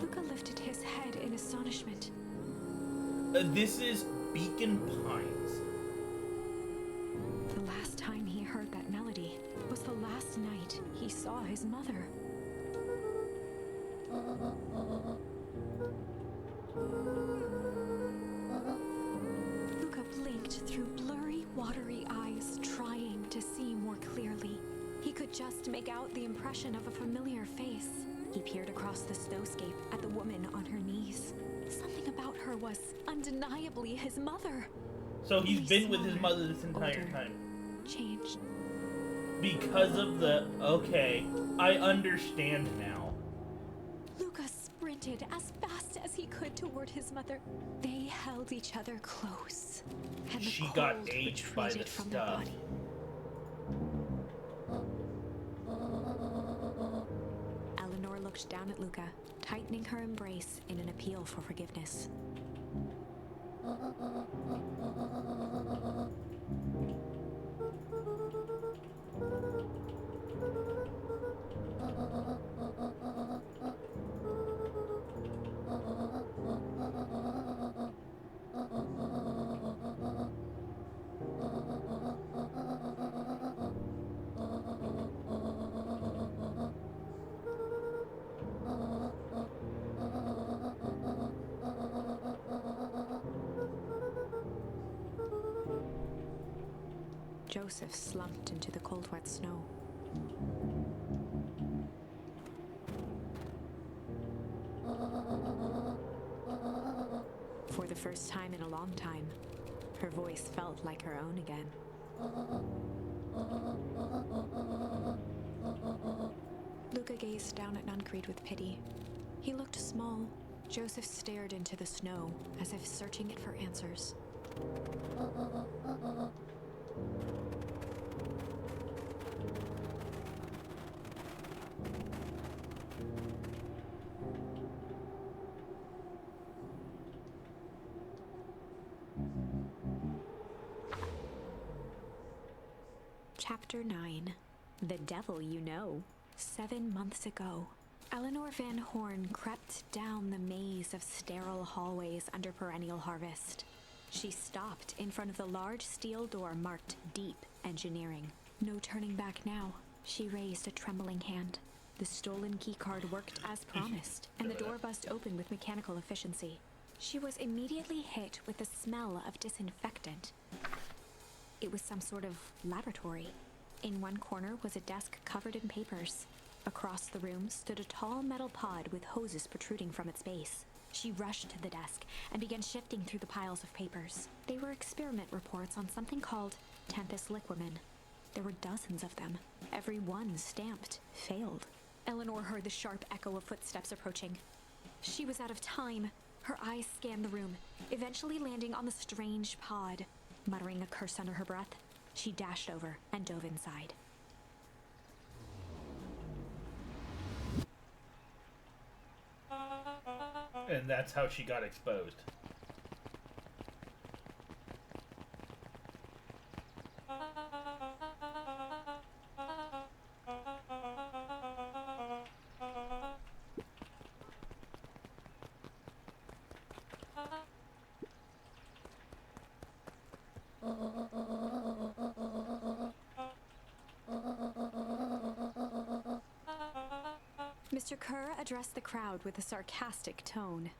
Luca lifted his head in astonishment. This is Beacon Pines. The last time he heard that melody was the last night he saw his mother. Luca blinked through blurry, watery eyes, trying to see more clearly. He could just make out the impression of a familiar face. He peered across the snowscape at the woman on her knees. Something about her was undeniably his mother. So he's Only been with his smaller, mother this entire older. time. Changed. Because of the... Okay, I understand now. Luca sprinted as fast as he could toward his mother. They held each other close, and the She cold got aged by retreated the from their stuff. body. Eleanor looked down at Luca, tightening her embrace in an appeal for forgiveness. Joseph slumped into the cold, wet snow. For the first time in a long time, her voice felt like her own again. Luca gazed down at Nuncreed with pity. He looked small. Joseph stared into the snow, as if searching it for answers. Chapter 9. The Devil You Know. 7 months ago, Eleanor Van Horn crept down the maze of sterile hallways under Perennial Harvest. She stopped in front of the large steel door marked Deep Engineering. No turning back now. She raised a trembling hand. The stolen keycard worked as promised, and the door buzzed open with mechanical efficiency. She was immediately hit with the smell of disinfectant. It was some sort of laboratory. In one corner was a desk covered in papers. Across the room stood a tall metal pod with hoses protruding from its base. She rushed to the desk and began shifting through the piles of papers. They were experiment reports on something called Tenthus liquamen. There were dozens of them. Every one stamped failed. Eleanor heard the sharp echo of footsteps approaching. She was out of time. Her eyes scanned the room, eventually landing on the strange pod. Muttering a curse under her breath, she dashed over and dove inside. And that's how she got exposed. Mr. Kerr addressed the crowd with a sarcastic tone.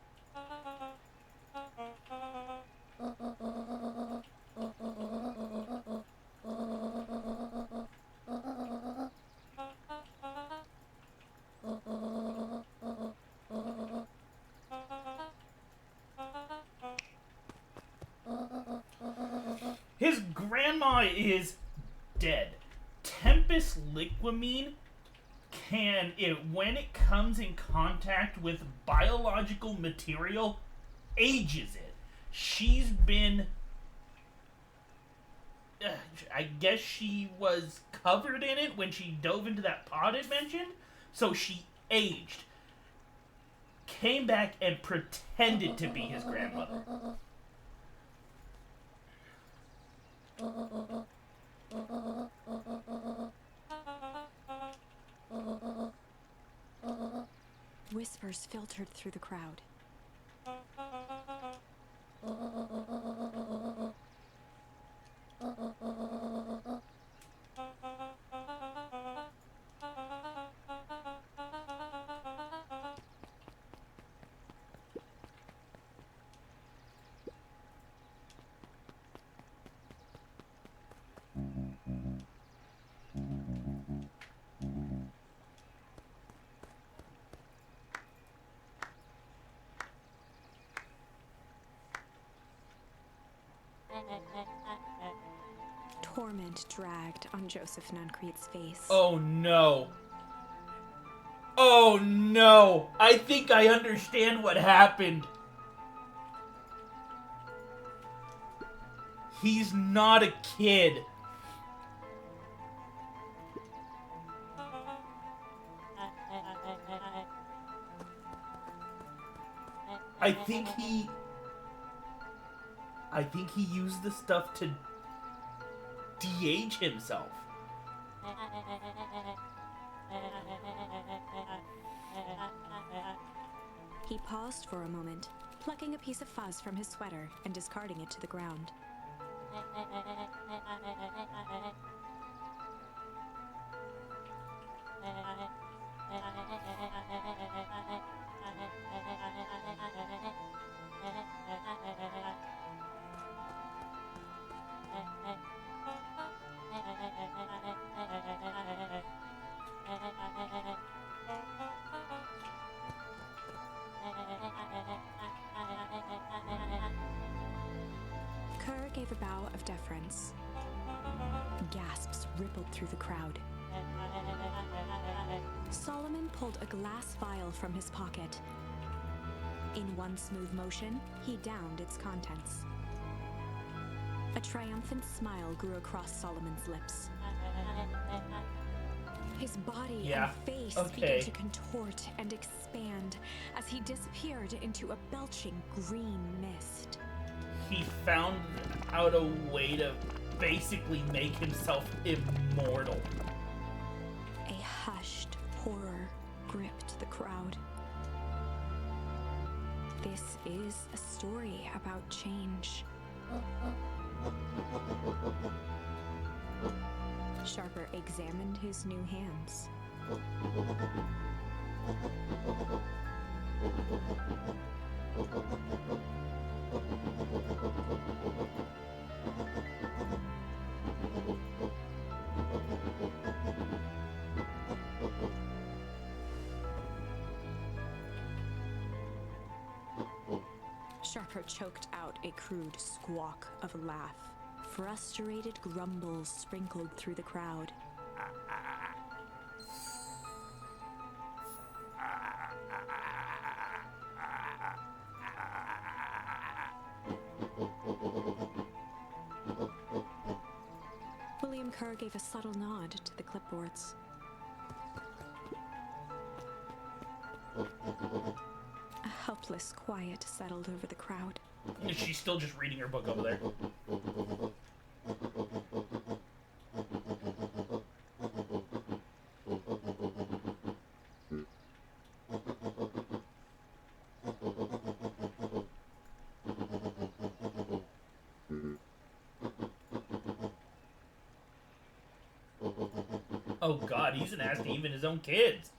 His grandma is dead. Tempest liquamine when it comes in contact with biological material, ages it. She's been, I guess she was covered in it when she dove into that pod it mentioned, so she aged. Came back and pretended to be his grandmother. Whispers filtered through the crowd. Torment dragged on Joseph Nuncrete's face. Oh no. Oh no. I think I understand what happened. He's not a kid. I think he used the stuff to de-age himself. He paused for a moment, plucking a piece of fuzz from his sweater and discarding it to the ground. Kerr gave a bow of deference. Gasps rippled through the crowd. Solomon pulled a glass vial from his pocket. In one smooth motion, he downed its contents. A triumphant smile grew across Solomon's lips. His body and face began to contort and expand as he disappeared into a belching green mist. He found out a way to basically make himself immortal. A hushed horror gripped the crowd. This is a story about change. Sharper examined his new hands. Sharper choked out a crude squawk of a laugh. Frustrated grumbles sprinkled through the crowd. William Kerr gave a subtle nod to the clipboards. A helpless quiet settled over the crowd. She's still just reading her book over there. Oh god, he's an ass to even his own kids.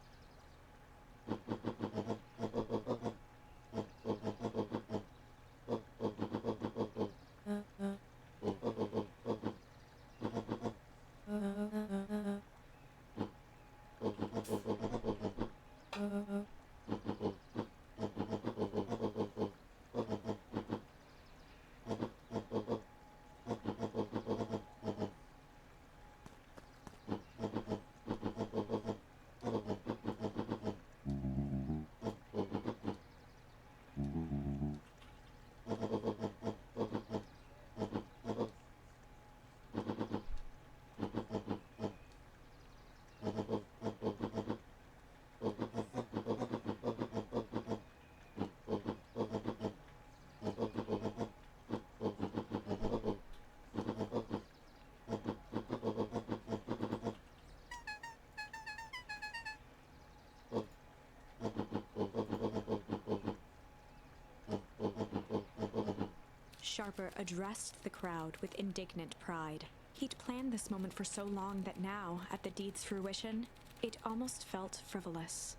Sharper addressed the crowd with indignant pride. He'd planned this moment for so long that now, at the deed's fruition, it almost felt frivolous.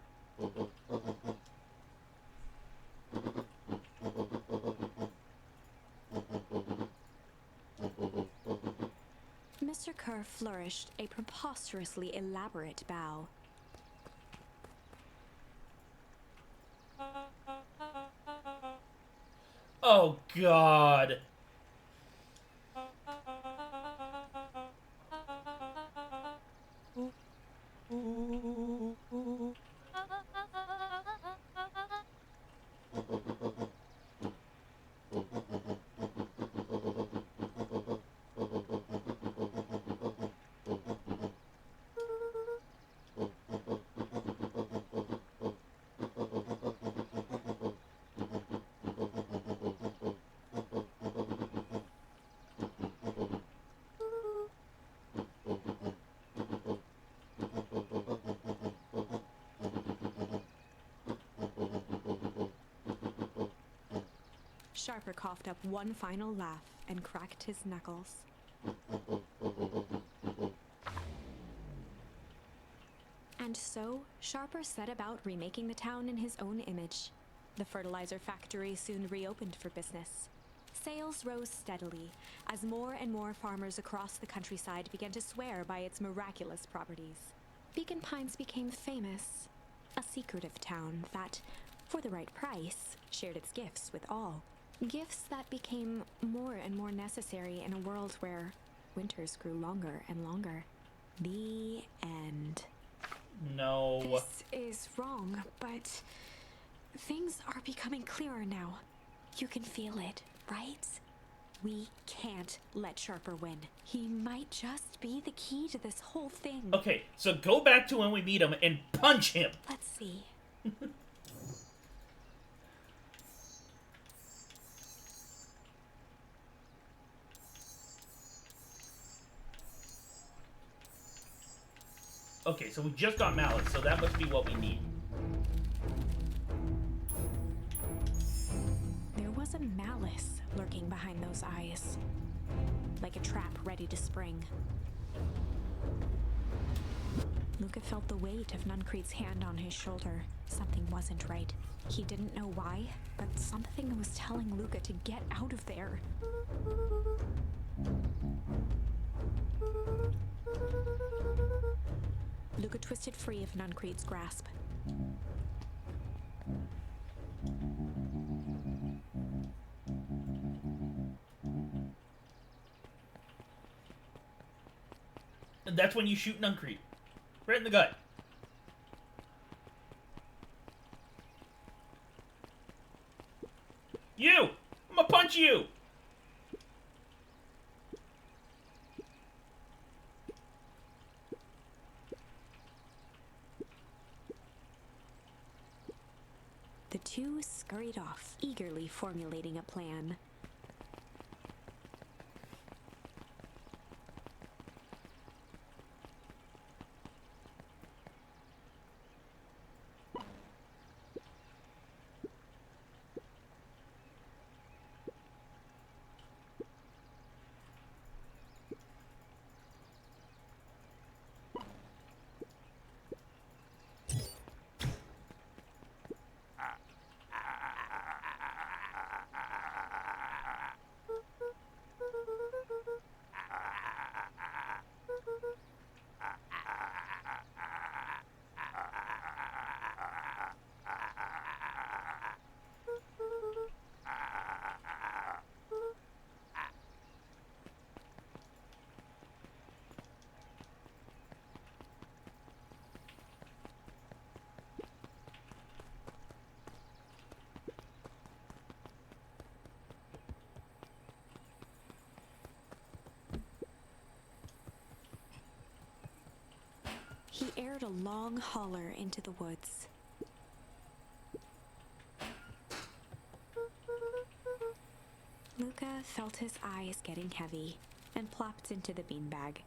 Mr. Kerr flourished a preposterously elaborate bow. Oh, God. Sharper coughed up one final laugh and cracked his knuckles. And so, Sharper set about remaking the town in his own image. The fertilizer factory soon reopened for business. Sales rose steadily as more and more farmers across the countryside began to swear by its miraculous properties. Beacon Pines became famous, a secretive town that, for the right price, shared its gifts with all. Gifts that became more and more necessary in a world where winters grew longer and longer. The end. No. This is wrong, but things are becoming clearer now. You can feel it, right? We can't let Sharper win. He might just be the key to this whole thing. Okay, so go back to when we meet him and punch him. Let's see. Okay, so we just got Malice, so that must be what we need. There was a malice lurking behind those eyes, like a trap ready to spring. Luca felt the weight of Nuncrete's hand on his shoulder. Something wasn't right. He didn't know why, but something was telling Luca to get out of there. Luca twisted free of Nuncrete's grasp. And that's when you shoot Nuncrete. Right in the gut. You! I'm gonna punch you! The two scurried off, eagerly formulating a plan. He aired a long holler into the woods. Luca felt his eyes getting heavy and plopped into the beanbag.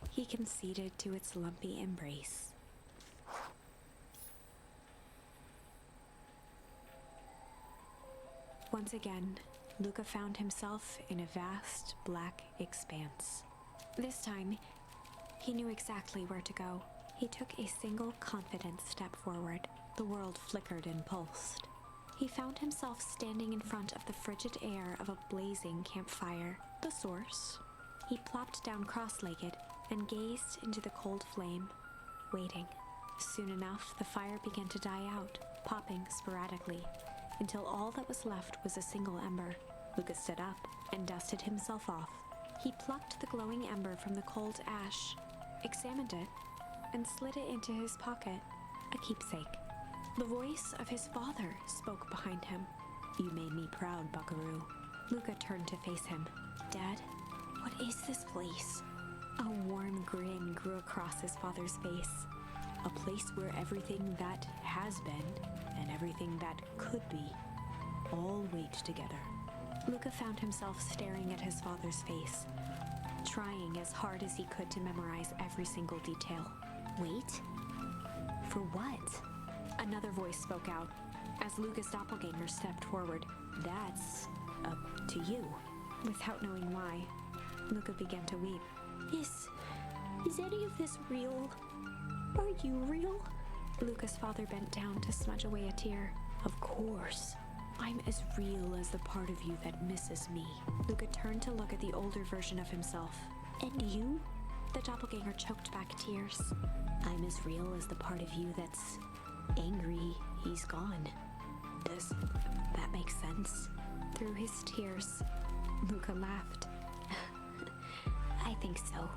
He conceded to its lumpy embrace. Once again, Luca found himself in a vast black expanse. This time, he knew exactly where to go. He took a single confident step forward. The world flickered and pulsed. He found himself standing in front of the frigid air of a blazing campfire, the source. He plopped down cross-legged and gazed into the cold flame, waiting. Soon enough, the fire began to die out, popping sporadically, until all that was left was a single ember. Luca stood up and dusted himself off. He plucked the glowing ember from the cold ash, examined it, and slid it into his pocket, a keepsake. The voice of his father spoke behind him. "You made me proud, Buckaroo." Luca turned to face him. "Dad, what is this place?" A warm grin grew across his father's face. "A place where everything that has been and everything that could be all wait together." Luca found himself staring at his father's face, trying as hard as he could to memorize every single detail. Wait? For what? Another voice spoke out as Luca's doppelganger stepped forward. "That's up to you." Without knowing why, Luca began to weep. Is any of this real? Are you real?" Luca's father bent down to smudge away a tear. "Of course. I'm as real as the part of you that misses me." Luca turned to look at the older version of himself. "And you?" The doppelganger choked back tears. "I'm as real as the part of you that's angry he's gone." Does that make sense? Through his tears, Luca laughed. "I think so."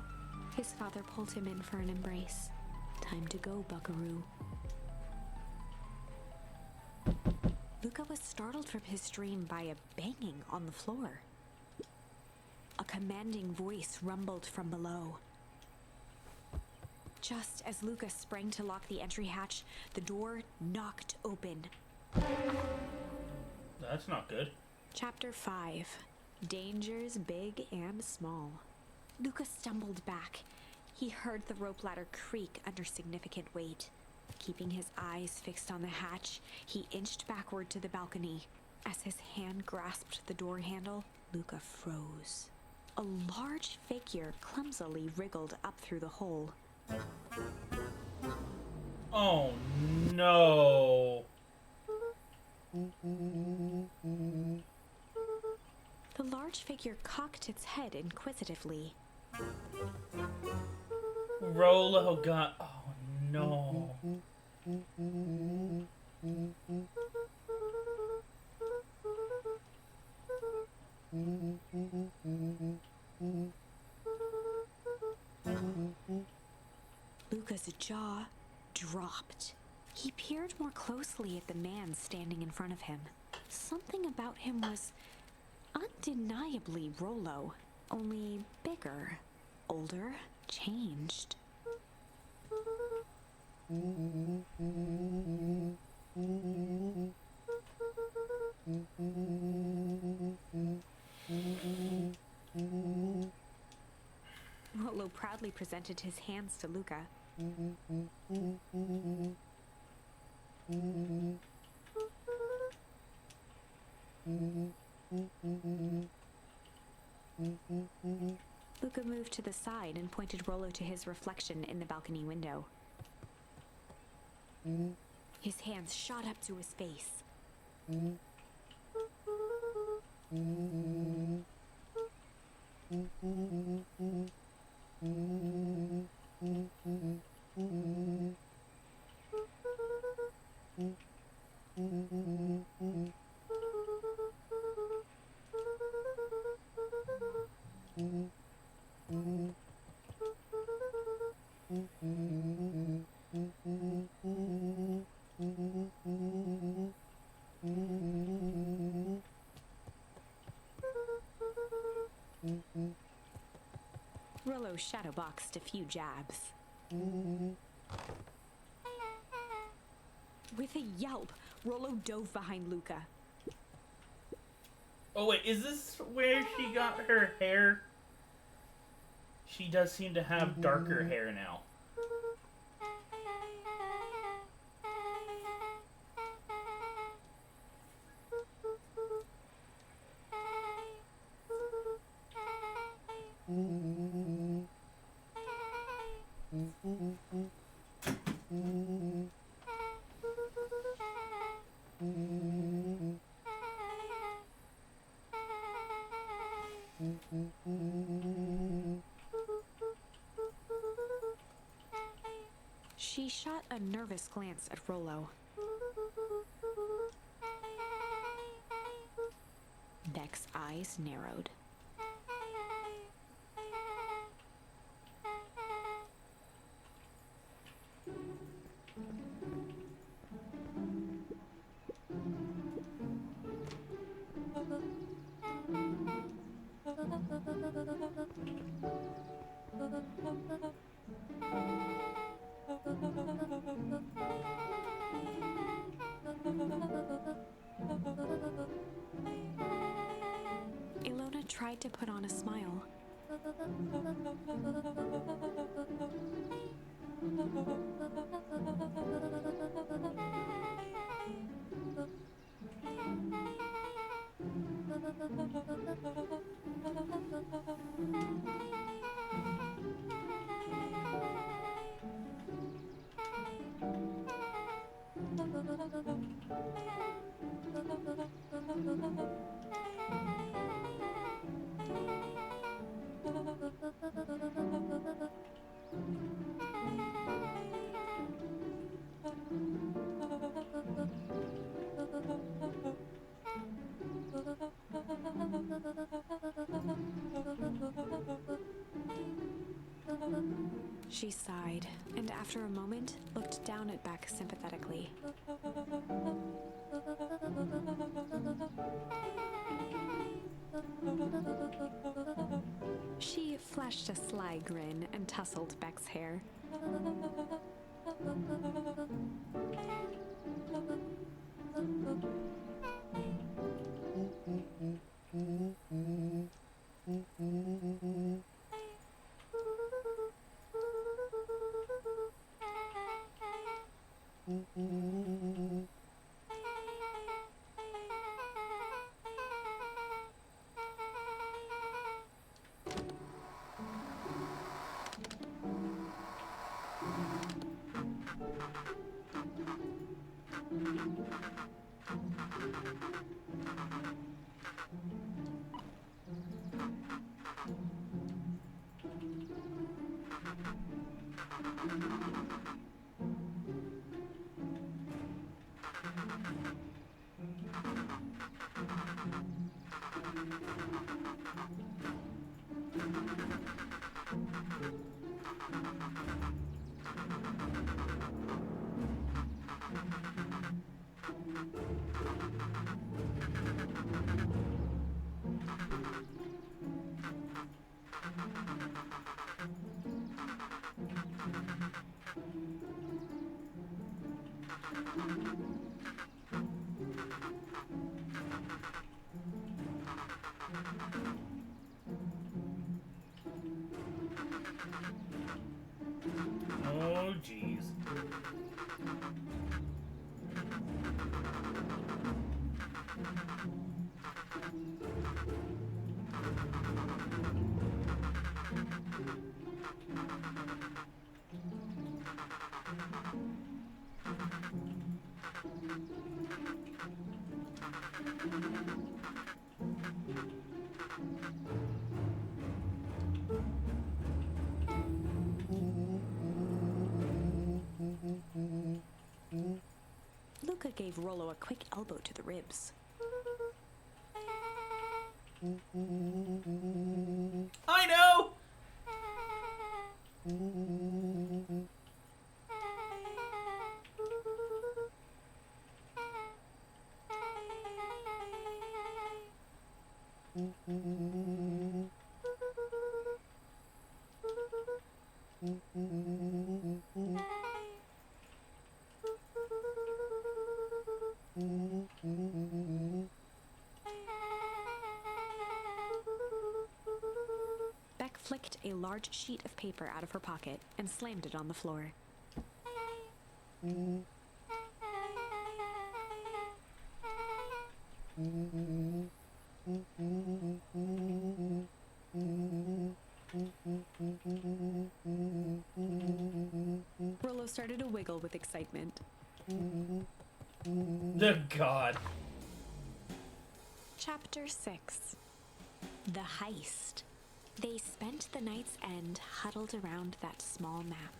His father pulled him in for an embrace. "Time to go, Buckaroo." Luca was startled from his dream by a banging on the floor. A commanding voice rumbled from below. Just as Luca sprang to lock the entry hatch, the door knocked open. That's not good. Chapter 5. Dangers Big and Small. Luca stumbled back. He heard the rope ladder creak under significant weight. Keeping his eyes fixed on the hatch, he inched backward to the balcony. As his hand grasped the door handle, Luca froze. A large figure clumsily wriggled up through the hole. Oh no. The large figure cocked its head inquisitively. Rollo got... Oh no. Luca's jaw dropped. He peered more closely at the man standing in front of him. Something about him was undeniably Rollo, only bigger, older, changed. Rollo proudly presented his hands to Luca. Luca moved to the side and pointed Rollo to his reflection in the balcony window. His hands shot up to his face. Rollo shadowboxed a few jabs. With a yelp, Rollo dove behind Luca. Oh wait, is this where she got her hair? She does seem to have darker hair now. She shot a nervous glance at Rollo. Beck's eyes narrowed. Ilona tried to put on a smile. She sighed, and after a moment, looked down at Beck sympathetically. She flashed a sly grin and tousled Beck's hair. Oh, jeez. Luca gave Rollo a quick elbow to the ribs. I know! Beck flicked a large sheet of paper out of her pocket and slammed it on the floor. Rollo started to wiggle with excitement. Oh, God. Chapter 6. The Heist. They spent the night's end huddled around that small map,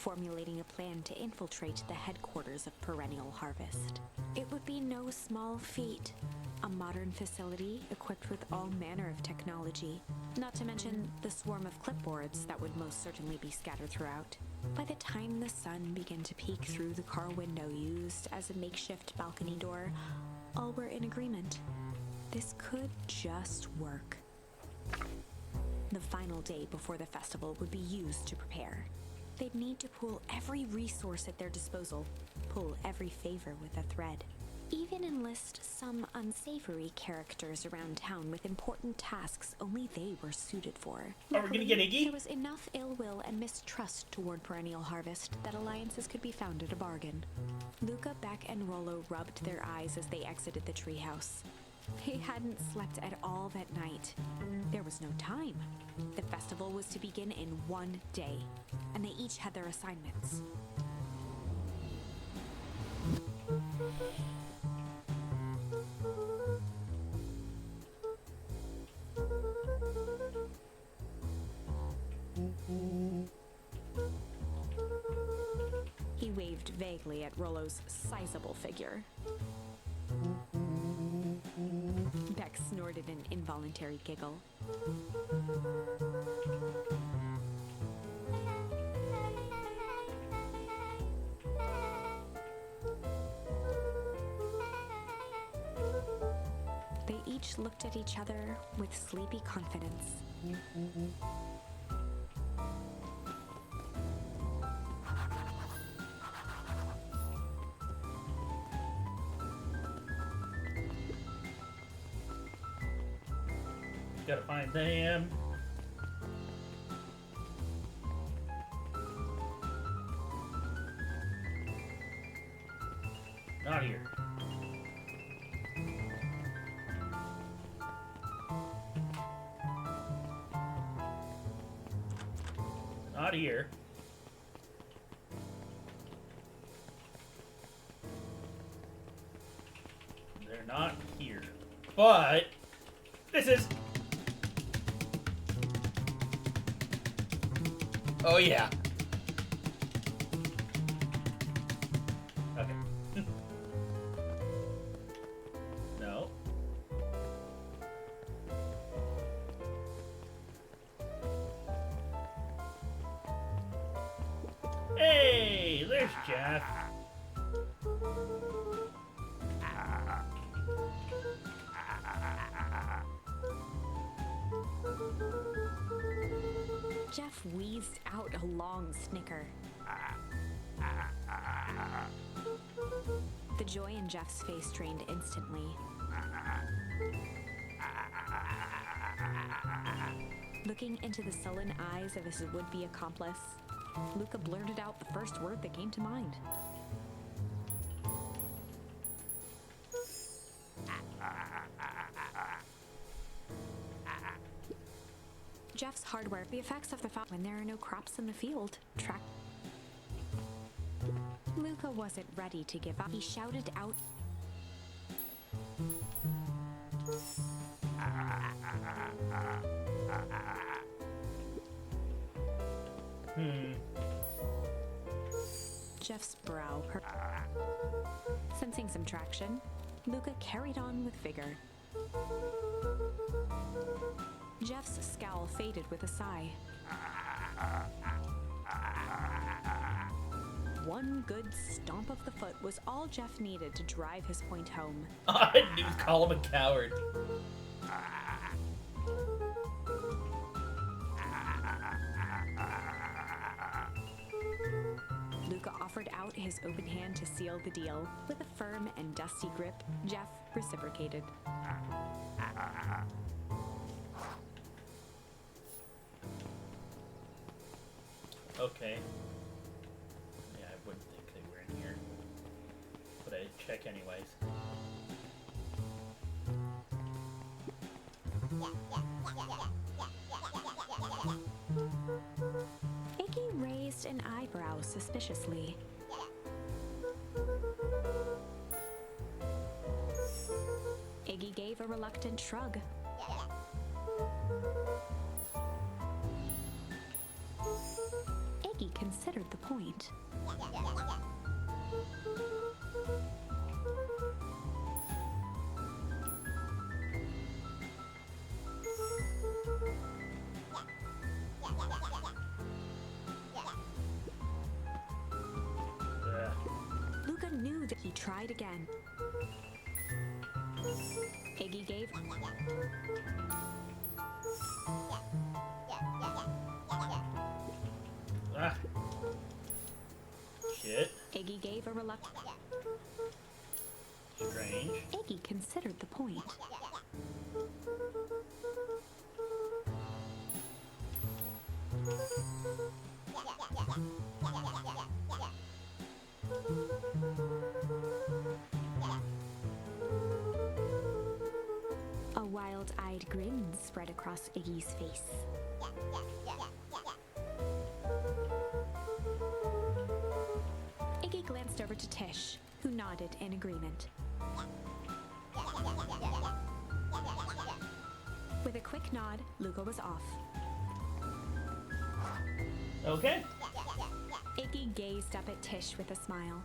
formulating a plan to infiltrate the headquarters of Perennial Harvest. It would be no small feat. A modern facility equipped with all manner of technology, not to mention the swarm of clipboards that would most certainly be scattered throughout. By the time the sun began to peek through the car window used as a makeshift balcony door, all were in agreement. This could just work. The final day before the festival would be used to prepare. They'd need to pool every resource at their disposal, pull every favor with a thread. Even enlist some unsavory characters around town with important tasks only they were suited for. Are we gonna get Iggy? There was enough ill will and mistrust toward Perennial Harvest that alliances could be found at a bargain. Luca, Beck, and Rollo rubbed their eyes as they exited the treehouse. They hadn't slept at all that night. There was no time. The festival was to begin in one day, and they each had their assignments. He waved vaguely at Rollo's sizable figure. Beck snorted an involuntary giggle. They each looked at each other with sleepy confidence. Gotta find them. Not here. Not here. They're not here. But this is. Oh yeah. Okay. No. Hey, there's Jeff. Jeff wheezed out a long snicker. The joy in Jeff's face drained instantly. Looking into the sullen eyes of his would-be accomplice, Luca blurted out the first word that came to mind. Jeff's hardware, the effects of the fire when there are no crops in the field. Luca wasn't ready to give up. He shouted out. Jeff's brow hurt. Sensing some traction, Luca carried on with vigor. Jeff's scowl faded with a sigh. One good stomp of the foot was all Jeff needed to drive his point home. I didn't even call him a coward. Luca offered out his open hand to seal the deal. With a firm and dusty grip, Jeff reciprocated. Okay. Yeah, I wouldn't think they were in here. But I'd check anyways. Iggy raised an eyebrow suspiciously. Iggy gave a reluctant shrug. Iggy considered considered the point. Ugh. Luca knew that he tried again. Iggy gave Ah. Shit. Iggy gave a reluctant. Strange. Iggy considered the point. A wild-eyed grin spread across Iggy's face. Iggy glanced over to Tish, who nodded in agreement. With a quick nod, Luca was off. Okay. Iggy gazed up at Tish with a smile.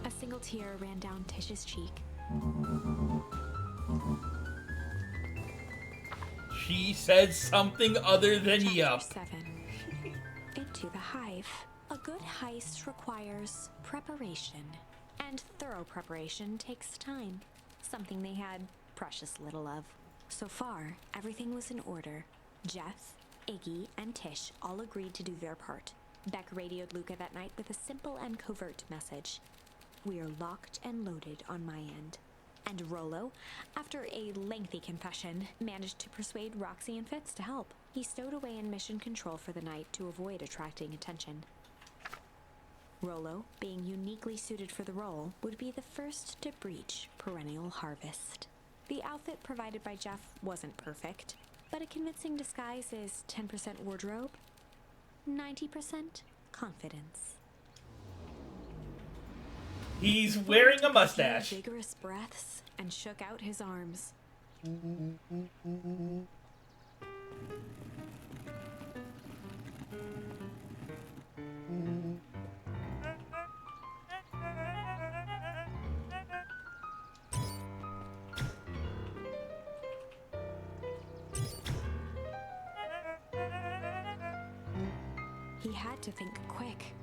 A single tear ran down Tish's cheek. She said something other than Chapter yup. 7. Into the Hive. A good heist requires preparation, and thorough preparation takes time, something they had precious little of. So far, everything was in order. Jeff, Iggy, and Tish all agreed to do their part. Beck radioed Luca that night with a simple and covert message. "We are locked and loaded on my end." And Rollo, after a lengthy confession, managed to persuade Roxy and Fitz to help. He stowed away in mission control for the night to avoid attracting attention. Rollo, being uniquely suited for the role, would be the first to breach Perennial Harvest. The outfit provided by Jeff wasn't perfect, but a convincing disguise is 10% wardrobe, 90% confidence. He's wearing a He took mustache. few vigorous breaths and shook out his arms. He had to think quick.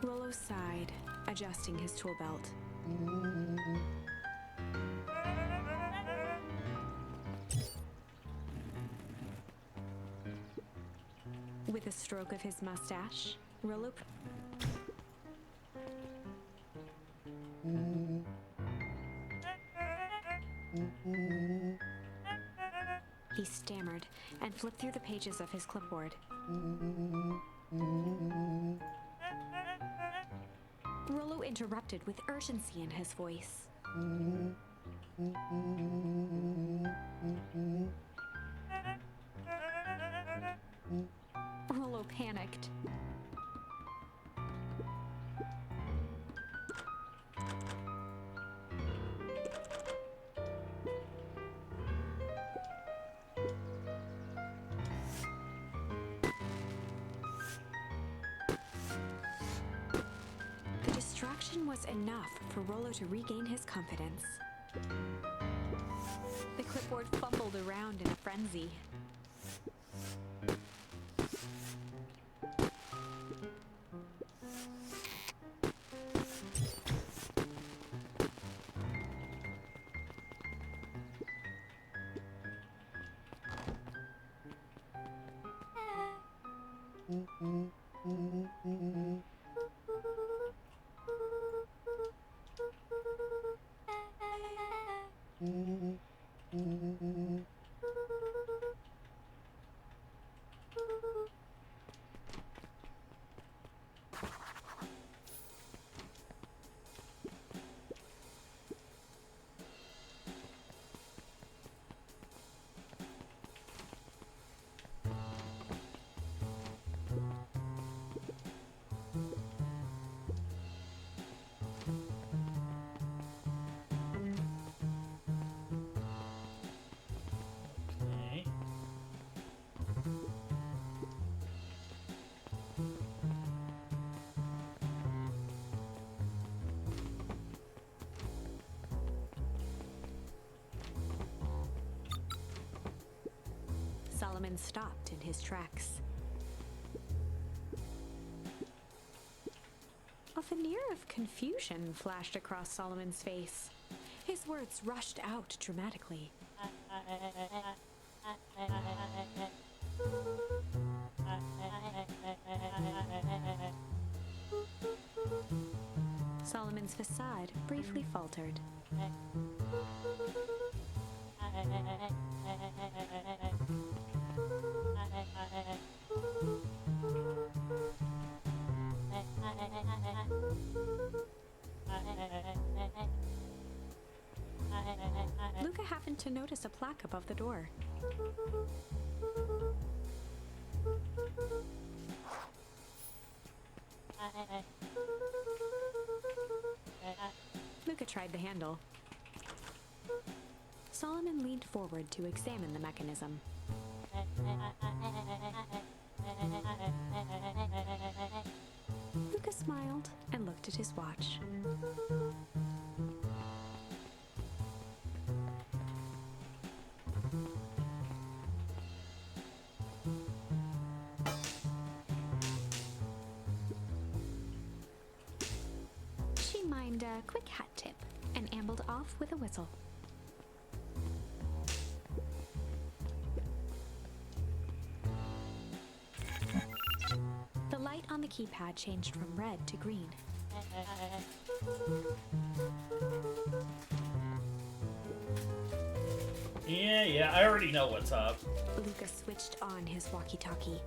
Rollo sighed, adjusting his tool belt. With a stroke of his mustache, Rollo he stammered and flipped through the pages of his clipboard. Rollo interrupted with urgency in his voice. Rollo panicked. The distraction was enough for Rollo to regain his confidence. The clipboard fumbled around in a frenzy. Solomon stopped in his tracks. A veneer of confusion flashed across Solomon's face. His words rushed out dramatically. Solomon's facade briefly faltered. Luca happened to notice a plaque above the door. Luca tried the handle. Solomon leaned forward to examine the mechanism. Luca smiled and looked at his watch. She mimed a quick hat tip and ambled off with a whistle. The light on the keypad changed from red to green. Yeah, I already know what's up. Luca switched on his walkie-talkie.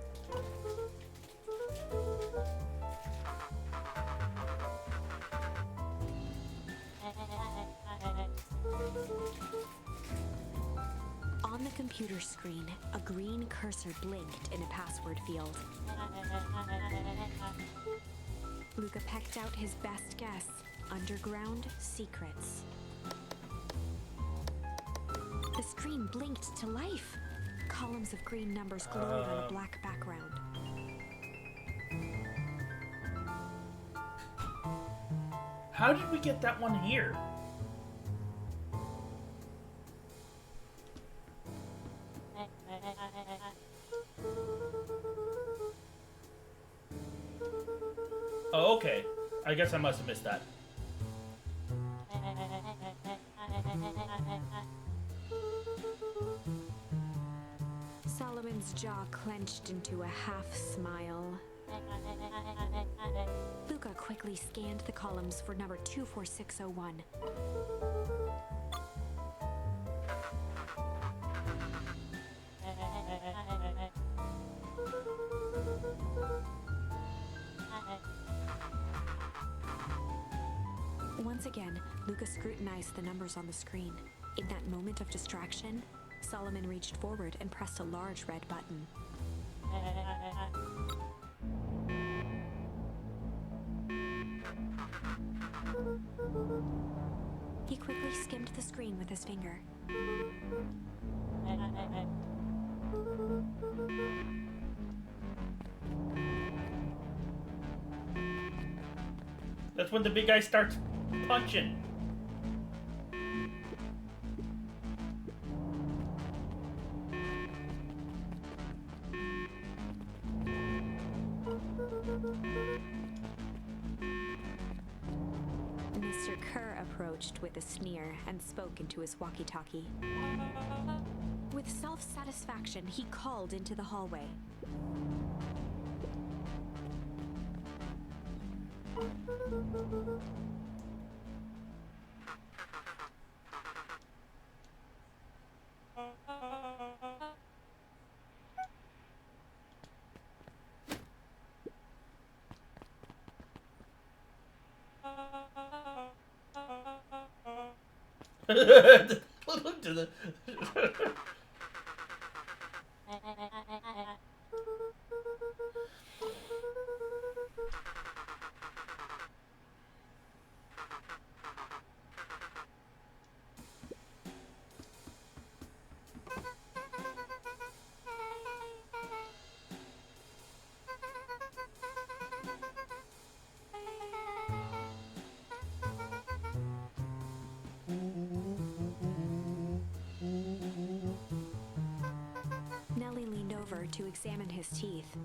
On the computer screen, a green cursor blinked in a password field. Luca pecked out his best guess: underground secrets. The screen blinked to life. Columns of green numbers glowed on a black background. How did we get that one here? Oh, okay. I guess I must have missed that. Solomon's jaw clenched into a half smile. Luca quickly scanned the columns for number 24601. Once again, Luca scrutinized the numbers on the screen. In that moment of distraction, Solomon reached forward and pressed a large red button. He quickly skimmed the screen with his finger. That's when the big guy starts punching. Mr. Kerr approached with a sneer and spoke into his walkie-talkie. With self-satisfaction, he called into the hallway. Look to the. to examine his teeth.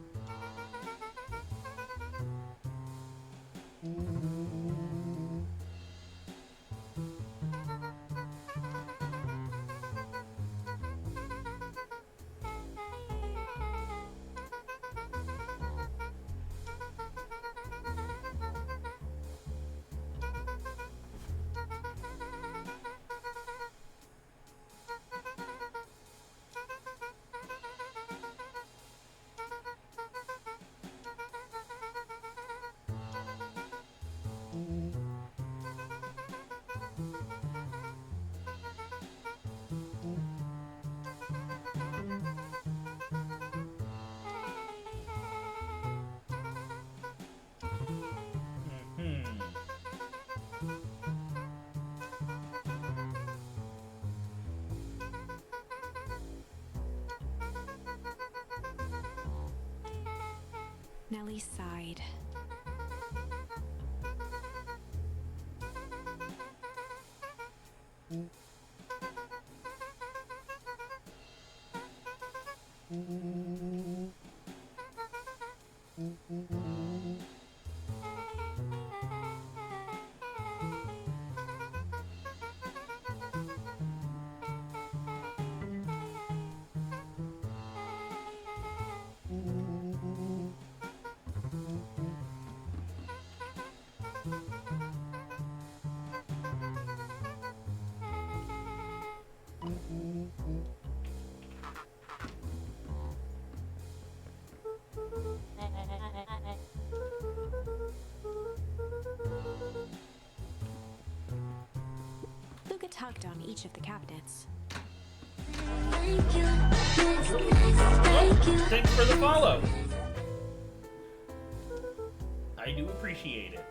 Hmm. Nellie sighed. Luca tugged on each of the cabinets. Thanks for the follow. I do appreciate it.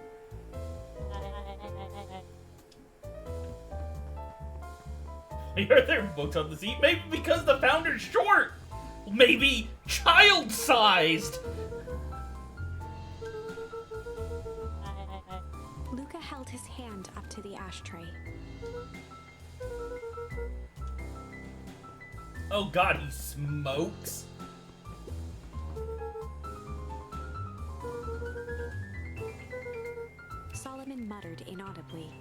Are there books on the seat? Maybe because the founder's short. Maybe child-sized. Luca held his hand up to the ashtray. Oh god, he smokes? Solomon muttered inaudibly.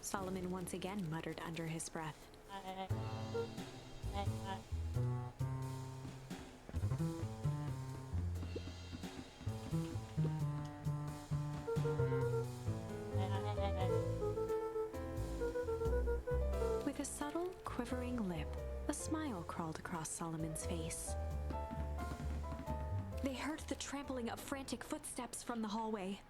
Solomon once again muttered under his breath. With a subtle, quivering lip, a smile crawled across Solomon's face. They heard the trampling of frantic footsteps from the hallway.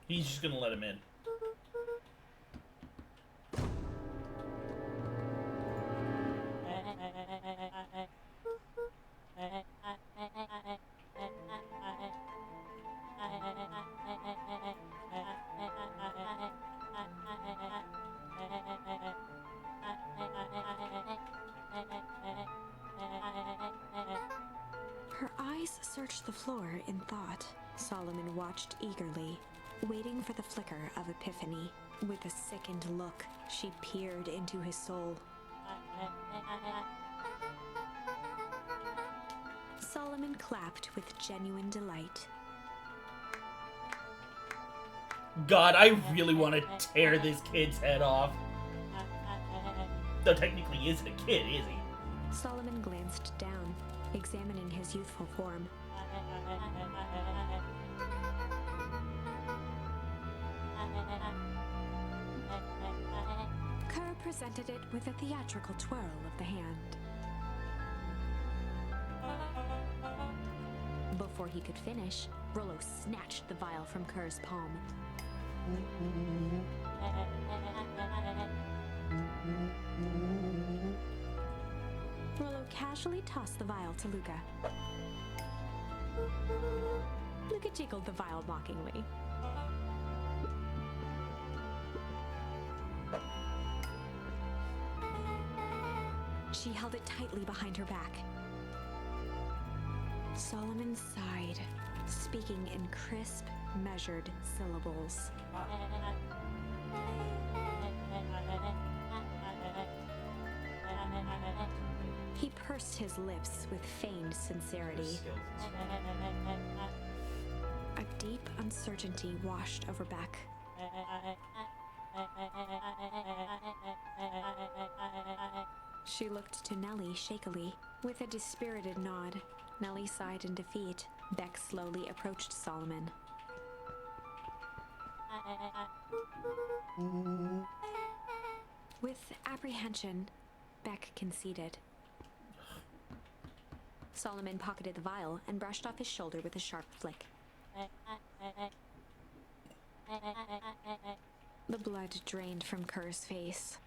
He's just gonna let him in. Her eyes searched the floor in thought. Solomon watched eagerly, waiting for the flicker of epiphany. With a sickened look, she peered into his soul. Solomon clapped with genuine delight. God, I really want to tear this kid's head off. Though technically he isn't a kid, is he? Solomon glanced down, examining his youthful form. Kerr presented it with a theatrical twirl of the hand. before he could finish, Rollo snatched the vial from Kerr's palm. Rollo casually tossed the vial to Luca. Luca jiggled the vial mockingly. She held it tightly behind her back. Solomon sighed, speaking in crisp, measured syllables. He pursed his lips with feigned sincerity. A deep uncertainty washed over Beck. She looked to Nellie shakily. With a dispirited nod, Nellie sighed in defeat. Beck slowly approached Solomon. With apprehension, Beck conceded. Solomon pocketed the vial and brushed off his shoulder with a sharp flick. The blood drained from Kerr's face.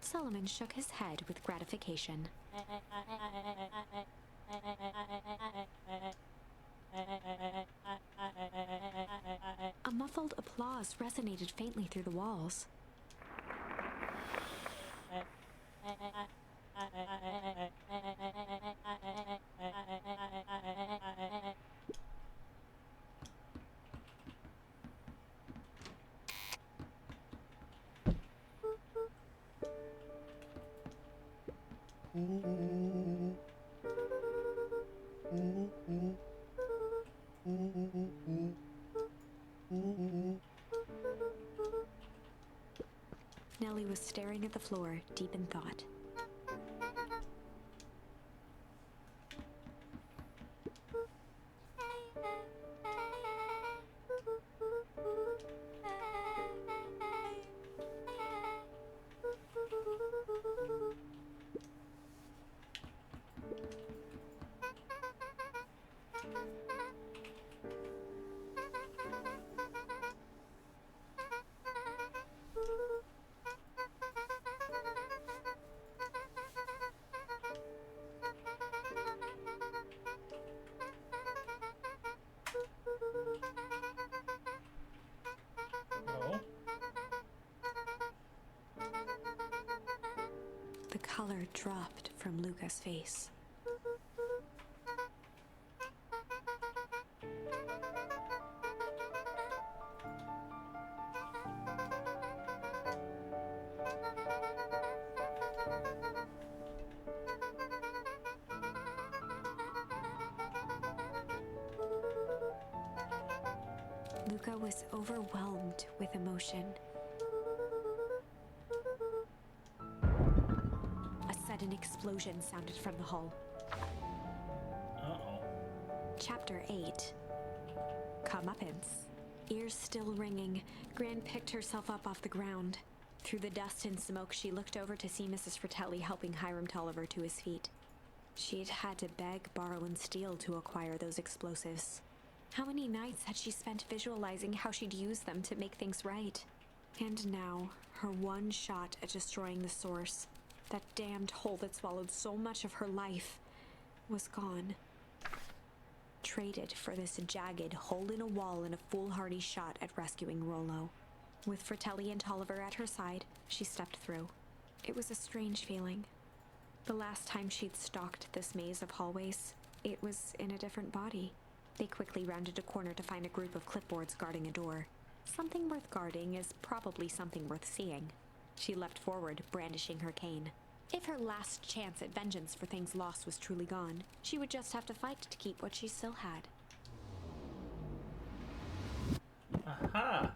Solomon shook his head with gratification. A muffled applause resonated faintly through the walls. Nellie was staring at the floor, deep in thought. Oh. The color dropped from Luca's face. Luca was overwhelmed with emotion. A sudden explosion sounded from the hull. Uh-oh. Chapter 8. Comeuppance. Ears still ringing, Gran picked herself up off the ground. Through the dust and smoke, she looked over to see Mrs. Fratelli helping Hiram Tolliver to his feet. She'd had to beg, borrow, and steal to acquire those explosives. How many nights had she spent visualizing how she'd use them to make things right? And now, her one shot at destroying the source, that damned hole that swallowed so much of her life, was gone. Traded for this jagged hole in a wall and a foolhardy shot at rescuing Rollo. With Fratelli and Tolliver at her side, she stepped through. It was a strange feeling. The last time she'd stalked this maze of hallways, it was in a different body. They quickly rounded a corner to find a group of clipboards guarding a door. Something worth guarding is probably something worth seeing. She leapt forward, brandishing her cane. If her last chance at vengeance for things lost was truly gone, she would just have to fight to keep what she still had. Aha!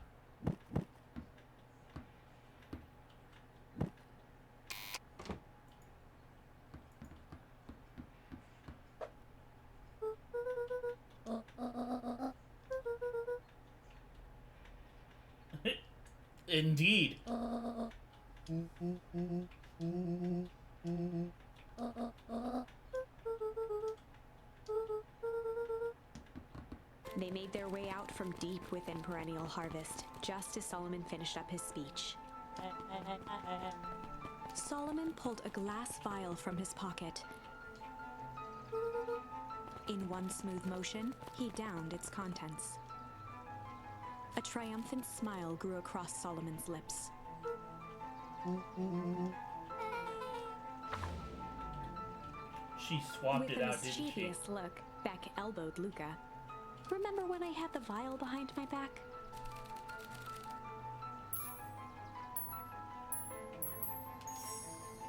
Indeed. They made their way out from deep within Perennial Harvest, just as Solomon finished up his speech. Solomon pulled a glass vial from his pocket. In one smooth motion, he downed its contents. A triumphant smile grew across Solomon's lips. She swapped With it a out, didn't she? mischievous look, Beck elbowed Luca. Remember when I had the vial behind my back?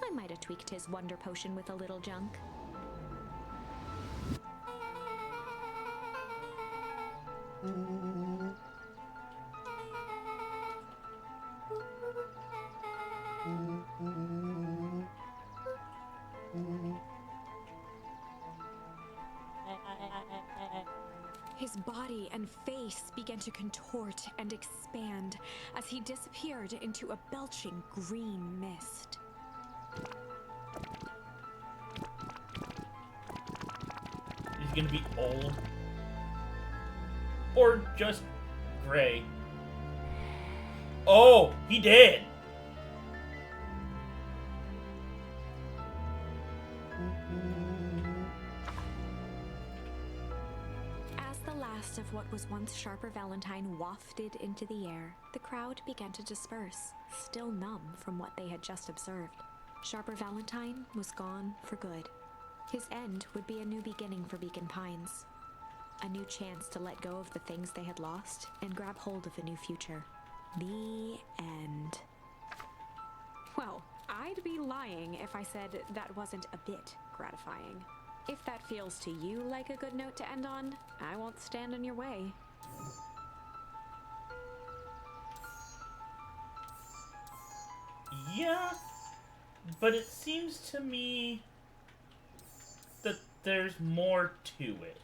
I might have tweaked his wonder potion with a little junk. His body and face began to contort and expand as he disappeared into a belching green mist. He's gonna be old. Or just gray. Oh, he did! As the last of what was once Sharper Valentine wafted into the air, the crowd began to disperse, still numb from what they had just observed. Sharper Valentine was gone for good. His end would be a new beginning for Beacon Pines. A new chance to let go of the things they had lost and grab hold of a new future. The end. Well, I'd be lying if I said that wasn't a bit gratifying. If that feels to you like a good note to end on, I won't stand in your way. Yeah, but it seems to me that there's more to it.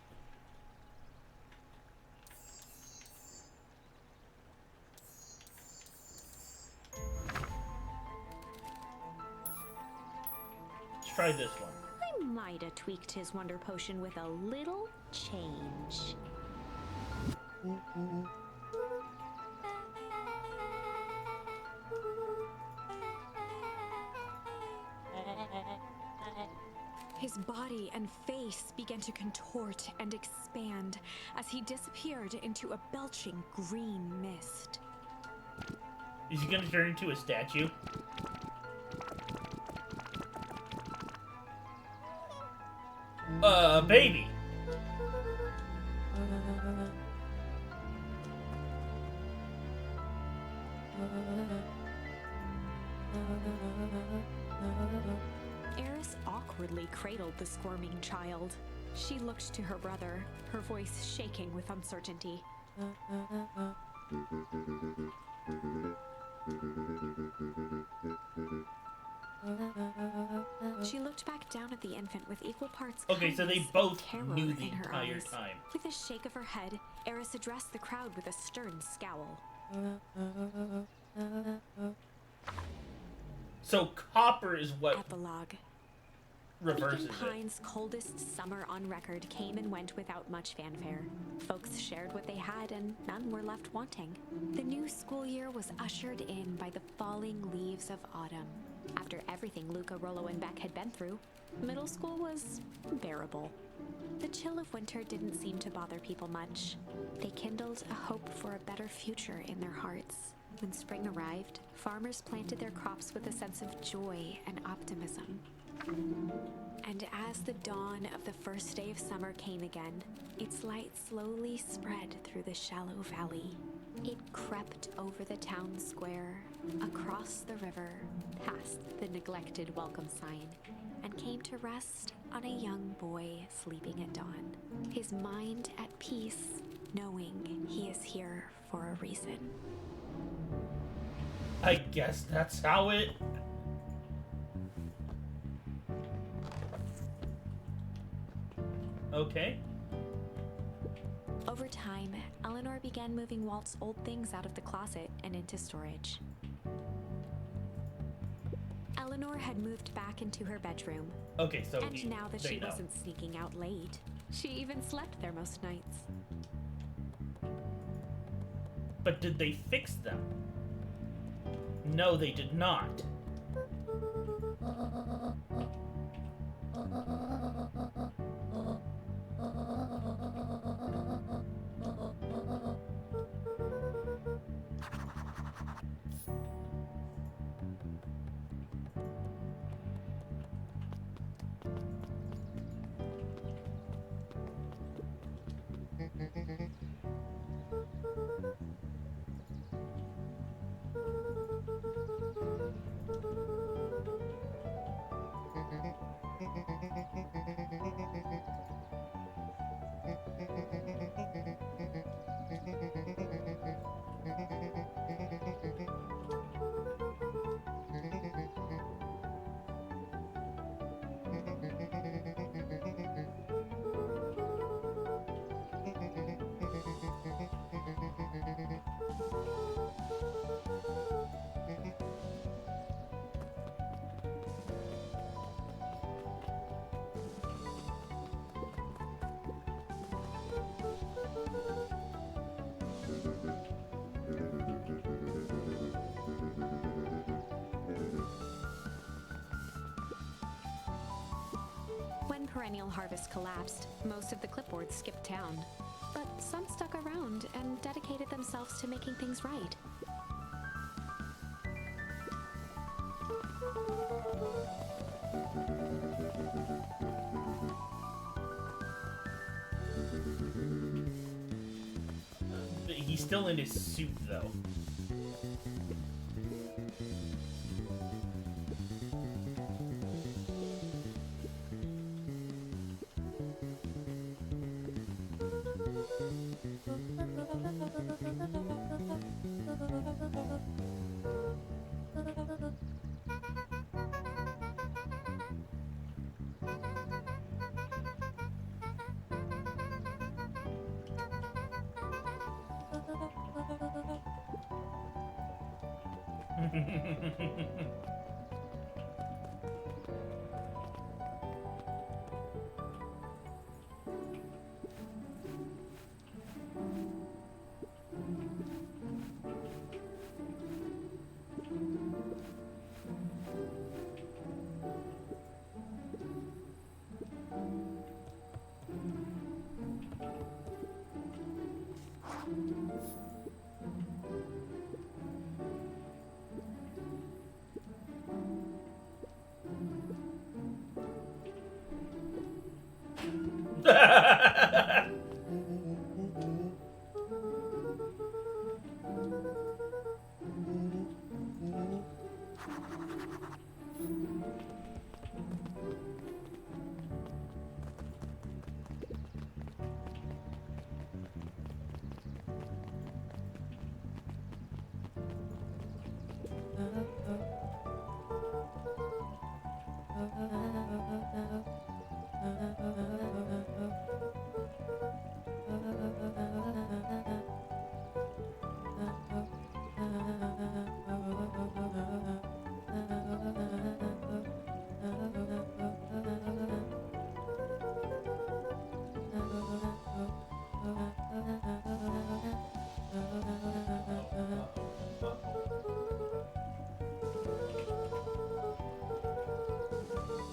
Let's try this one. I might have tweaked his wonder potion with a little change. His body and face began to contort and expand as he disappeared into a belching green mist. Is he gonna turn into a statue? Baby! Eris awkwardly cradled the squirming child. She looked to her brother, her voice shaking with uncertainty. She looked back down at the infant with equal parts Okay, so they kindness and both terror knew the in her entire eyes. time. With a shake of her head, Eris addressed the crowd with a stern scowl. So copper is what Epilogue. reverses Beacon it. Pines' coldest summer on record came and went without much fanfare. Folks shared what they had, and none were left wanting. The new school year was ushered in by the falling leaves of autumn. After everything Luca, Rollo, and Beck had been through, middle school was bearable. The chill of winter didn't seem to bother people much. They kindled a hope for a better future in their hearts. When spring arrived, farmers planted their crops with a sense of joy and optimism. And as the dawn of the first day of summer came again, its light slowly spread through the shallow valley. It crept over the town square, across the river, past the neglected welcome sign, and came to rest on a young boy sleeping at dawn, his mind at peace, knowing he is here for a reason. I guess that's how it... Okay. Over time, Eleanor began moving Walt's old things out of the closet and into storage. Eleanor had moved back into her bedroom, Okay, so and now that they she know. wasn't sneaking out late, she even slept there most nights. But did they fix them? No, they did not. When Perennial Harvest collapsed, most of the clipboards skipped town. But some stuck around and dedicated themselves to making things right. He's still in his suit, though.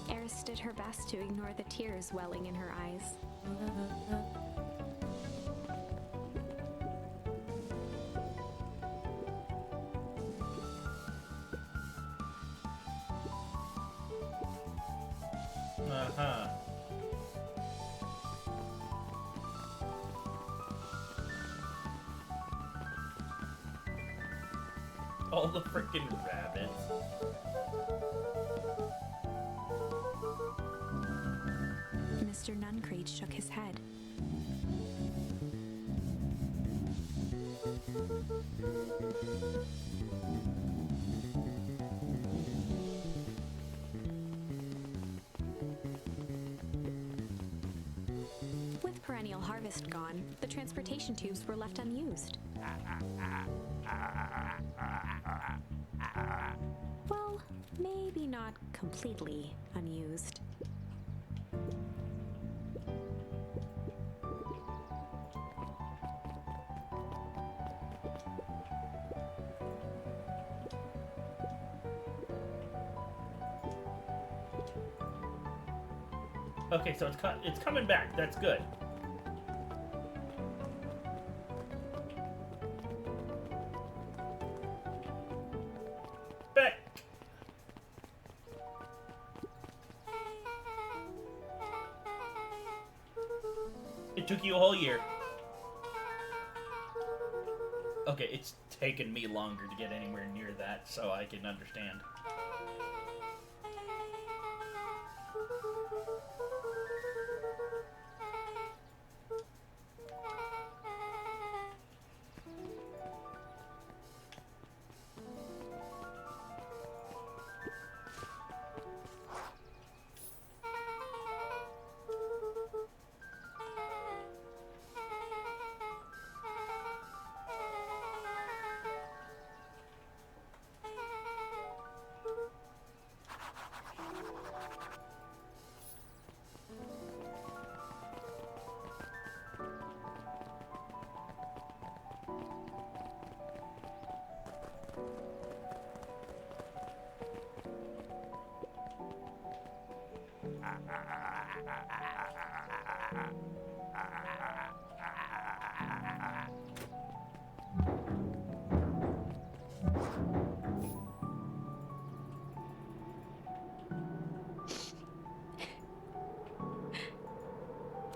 Eris did her best to ignore the tears welling in her eyes. Uh-huh. All the freaking rabbits. Mr. Nuncreed shook his head. With perennial harvest gone, the transportation tubes were left unused. Well, maybe not completely unused. Okay, so it's coming back. That's good. Back. It took you a whole year. Okay, it's taken me longer to get anywhere near that, so I can understand.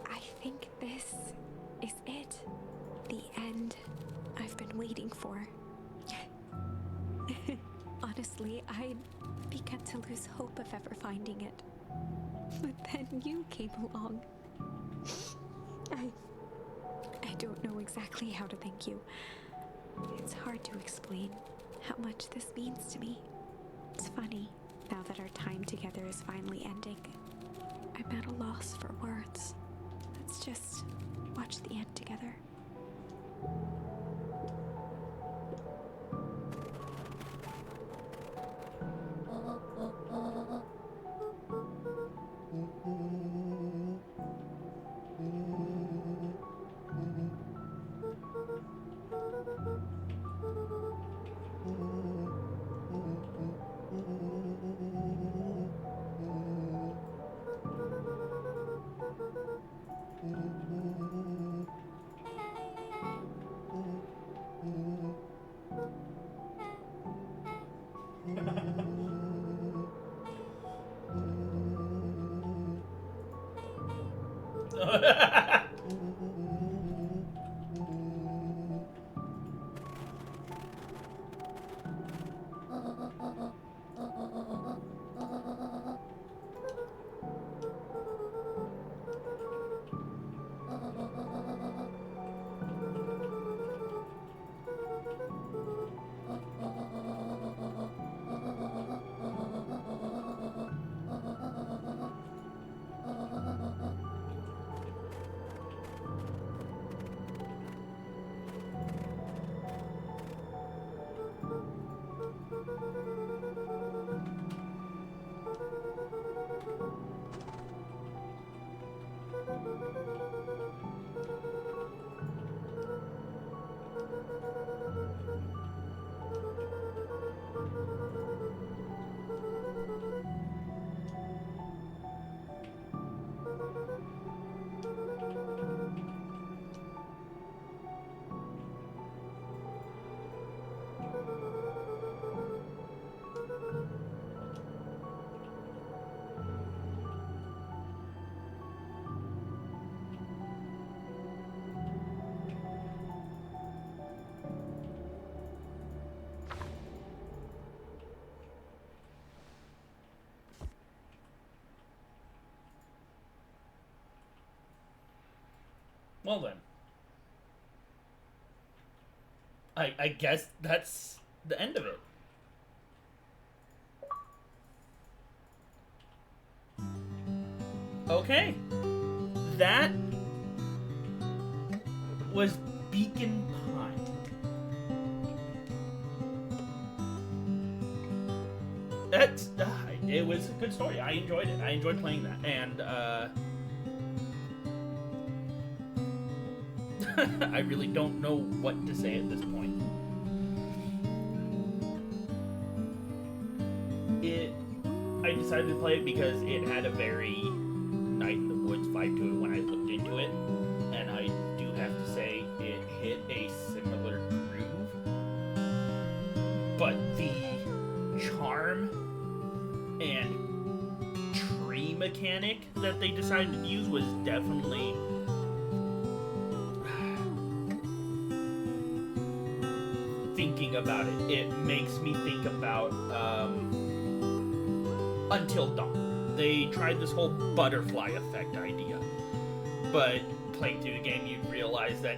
I think this is it. The end I've been waiting for. Honestly, I'd begun to lose hope of ever finding it. But then you came along. I don't know exactly how to thank you. It's hard to explain how much this means to me. It's funny, now that our time together is finally ending. I'm at a loss for words. Let's just watch the end together. Well then. I guess that's the end of it. Okay. That was Beacon Pine. It was a good story. I enjoyed it. I enjoyed playing that, and I really don't know what to say at this point. I decided to play it because it had a very Night in the Woods vibe to it when I looked into it, and I do have to say it hit a similar groove, but the charm and tree mechanic that they decided to use was definitely thinking about it. It makes me think about Until Dawn. They tried this whole butterfly effect idea, but playing through the game, you realize that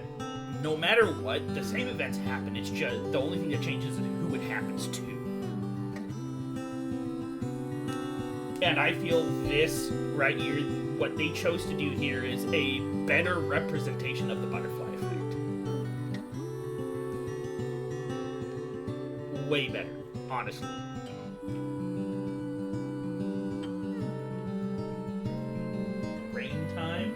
no matter what, the same events happen. It's just the only thing that changes is who it happens to. And I feel this right here, what they chose to do here, is a better representation of the butterfly effect. Way better, honestly. Rain time.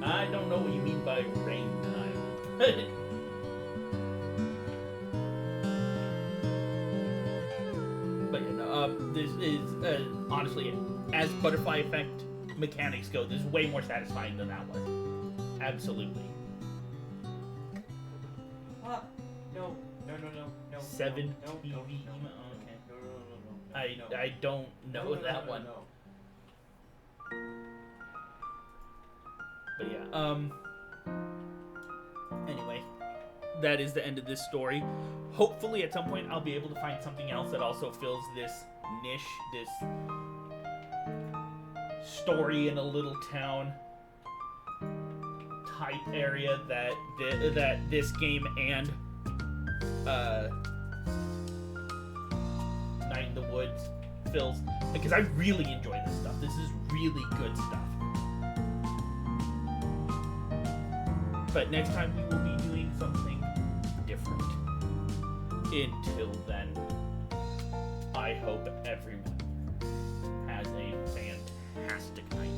I don't know what you mean by rain time. This is, honestly, as butterfly effect mechanics go, this is way more satisfying than that was. Absolutely. What? No. 7 no, TV. no, Okay. no. I don't know that one. No. But yeah, anyway, that is the end of this story. Hopefully at some point I'll be able to find something else that also fills this niche, this story in a little town type area that this game and Night in the Woods fills, because I really enjoy this stuff. This is really good stuff. But next time we will be doing something different. Until then, I hope everyone has a fantastic night.